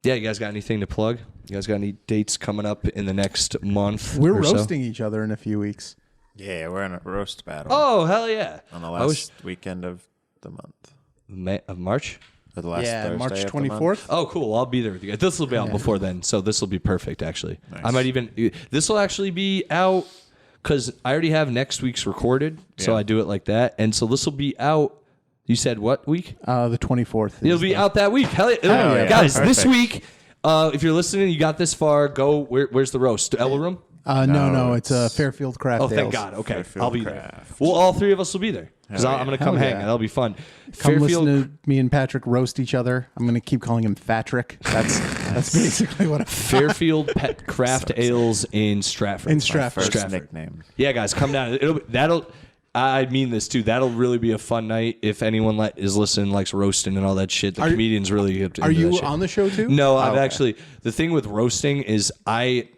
Yeah, you guys got anything to plug? You guys got any dates coming up in the next month? We're roasting each other in a few weeks. Yeah, we're in a roast battle. Oh, hell yeah! On the last weekend of the month. Of March? Or the last Thursday March of the 24th. month. Oh, cool. I'll be there with you guys. This will be out before then, so this will be perfect, actually. Nice. I might even... This will actually be out because I already have next week's recorded, so I do it like that. And so this will be out... You said what week? The 24th. It'll be out that week. Hell yeah. Guys, this week, if you're listening, you got this far, go... Where's the roast? Elbow Room? No, it's Fairfield Craft Oh, thank Ales. God. Okay, Fairfield I'll be Craft. there. Well, all three of us will be there because I'm going to come hang. That'll be fun. Come listen to me and Patrick roast each other. I'm going to keep calling him Fatrick. That's basically what. Fairfield Pet Craft Ales in Stratford. In Stratford. First nickname. Yeah, guys, come down. I mean this too. That'll really be a fun night if anyone is listening, likes roasting and all that shit. The comedians really get into Are you that shit. on the show too? No, I've actually. The thing with roasting is I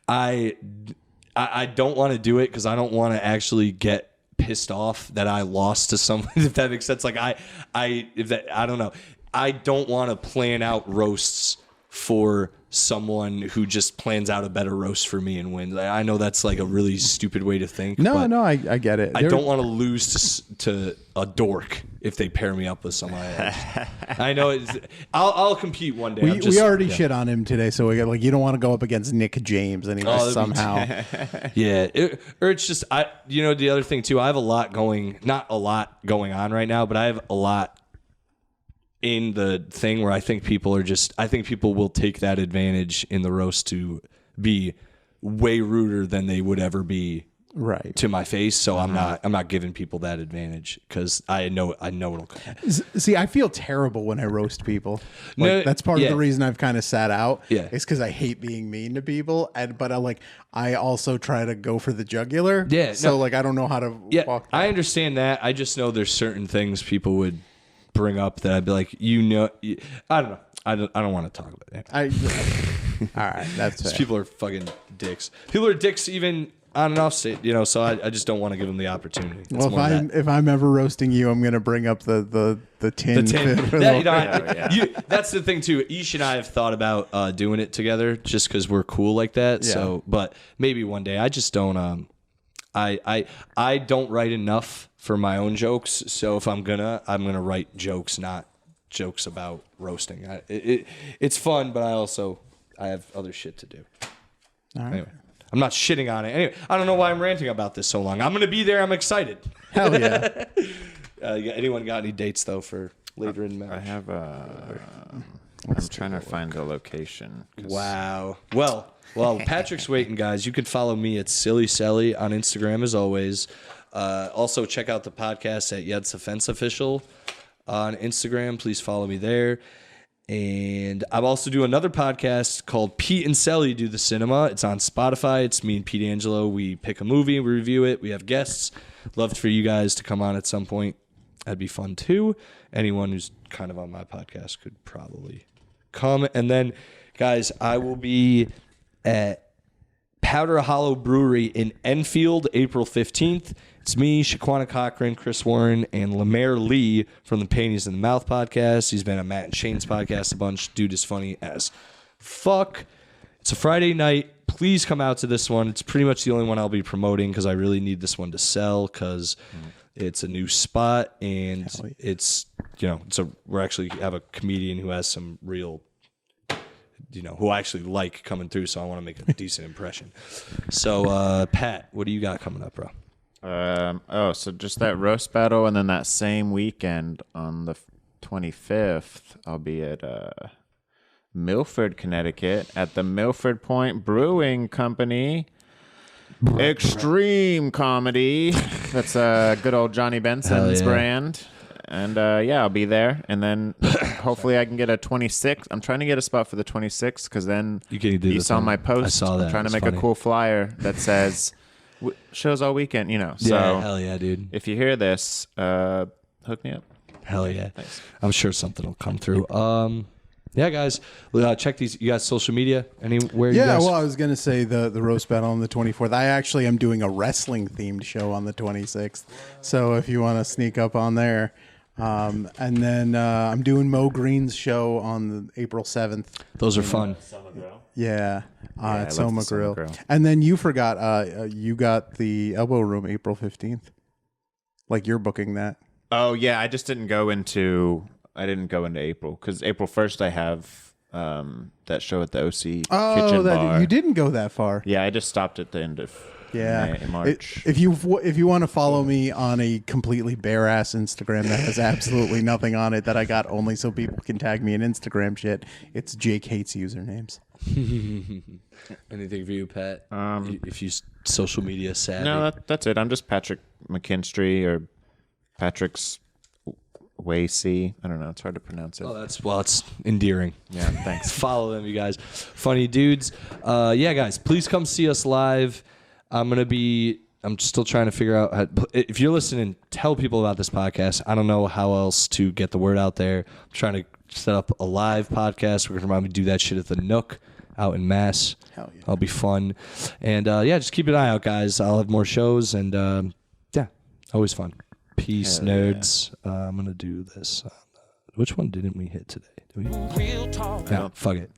don't want to do it because I don't want to actually get pissed off that I lost to someone. If that makes sense, like I don't know. I don't want to plan out roasts for someone who just plans out a better roast for me and wins. I know that's like a really stupid way to think. No, I get it. I don't want to lose to a dork. if they pair me up with someone. I know I'll compete one day. We already shit on him today, so we got like, you don't want to go up against Nick James, and he just somehow. Or it's just the other thing too. I have not a lot going on right now, but I have a lot in the thing where I think people will take that advantage in the roast to be way ruder than they would ever be right to my face. So I'm not giving people that advantage because I know it'll come. See, I feel terrible when I roast people. Like, that's part of the reason I've kind of sat out. Yeah, it's because I hate being mean to people, but I also try to go for the jugular. Yeah, so I don't know how to. Walk that. I understand that. I just know there's certain things people would bring up that I'd be like, I don't know. I don't want to talk about it. All right, that's fair. People are fucking dicks. People are dicks even on and off state, so I just don't want to give them the opportunity. It's if I'm ever roasting you, I'm gonna bring up the tin. That's the thing too. Ish and I have thought about doing it together just because we're cool like that. Yeah. So, but maybe one day. I just don't. I don't write enough for my own jokes. So if I'm gonna write jokes, not jokes about roasting. It's fun, but I have other shit to do. All right. Anyway. I'm not shitting on it. Anyway, I don't know why I'm ranting about this so long. I'm going to be there. I'm excited. Hell yeah. Anyone got any dates, though, for later in March? I have I'm trying to find the location. Wow. Well, Patrick's waiting, guys. You can follow me at Silly Sally on Instagram, as always. Also, check out the podcast at Yed's Offense Official on Instagram. Please follow me there. And I also do another podcast called Pete and Sally Do the Cinema. It's on Spotify. It's me and Pete Angelo. We pick a movie, we review it. We have guests. Love for you guys to come on at some point. That'd be fun too. Anyone who's kind of on my podcast could probably come. And then, guys, I will be at Powder Hollow Brewery in Enfield, April 15th. It's me, Shaquana Cochran, Chris Warren, and Lemaire Lee from the Panties in the Mouth podcast. He's been on Matt and Shane's podcast a bunch. Dude is funny as fuck. It's a Friday night. Please come out to this one. It's pretty much the only one I'll be promoting because I really need this one to sell because it's a new spot and it's we actually have a comedian who has some real who I actually like coming through, so I want to make a decent impression. So, Pat, what do you got coming up, bro? So just that roast battle, and then that same weekend on the 25th, I'll be at Milford, Connecticut, at the Milford Point Brewing Company. Extreme comedy. That's good old Johnny Benson's brand. And I'll be there. And then hopefully I can get a 26. I'm trying to get a spot for the 26 because then you saw my post. I saw that. I'm trying to make a cool flyer that says shows all weekend, So yeah, hell yeah, dude. If you hear this, hook me up. Hell yeah. Thanks. I'm sure something will come through. Yeah, guys, check these. You guys social media anywhere? Yeah, you guys? well, I was gonna say the roast battle on the 24th. I actually am doing a wrestling themed show on the 26th. So if you want to sneak up on there, and then I'm doing Mo Green's show on April 7th. Those are fun. Yeah, at Soma Grill. And then you forgot, you got the Elbow Room April 15th. Like you're booking that. Oh yeah, I just didn't go into April because April 1st I have that show at the OC Kitchen Bar. You didn't go that far. Yeah, I just stopped at the end of March. If you want to follow me on a completely bare ass Instagram that has absolutely nothing on it that I got only so people can tag me in Instagram shit, it's Jake Hates usernames. Anything for you, Pat? If you social media savvy? No, that's it. I'm just Patrick Mckinstry or Patrick's Wacy. I don't know. It's hard to pronounce it. Oh, it's endearing. Yeah, thanks. Follow them, you guys. Funny dudes. Yeah, guys, please come see us live. I'm still trying to figure out if you're listening, tell people about this podcast. I don't know how else to get the word out there. I'm trying to set up a live podcast. We're going to probably do that shit at the Nook out in Mass. Hell yeah. That'll be fun. And just keep an eye out, guys. I'll have more shows and always fun. Peace, nerds. I'm going to do this. Which one didn't we hit today? Did we? Real talk. No, fuck it.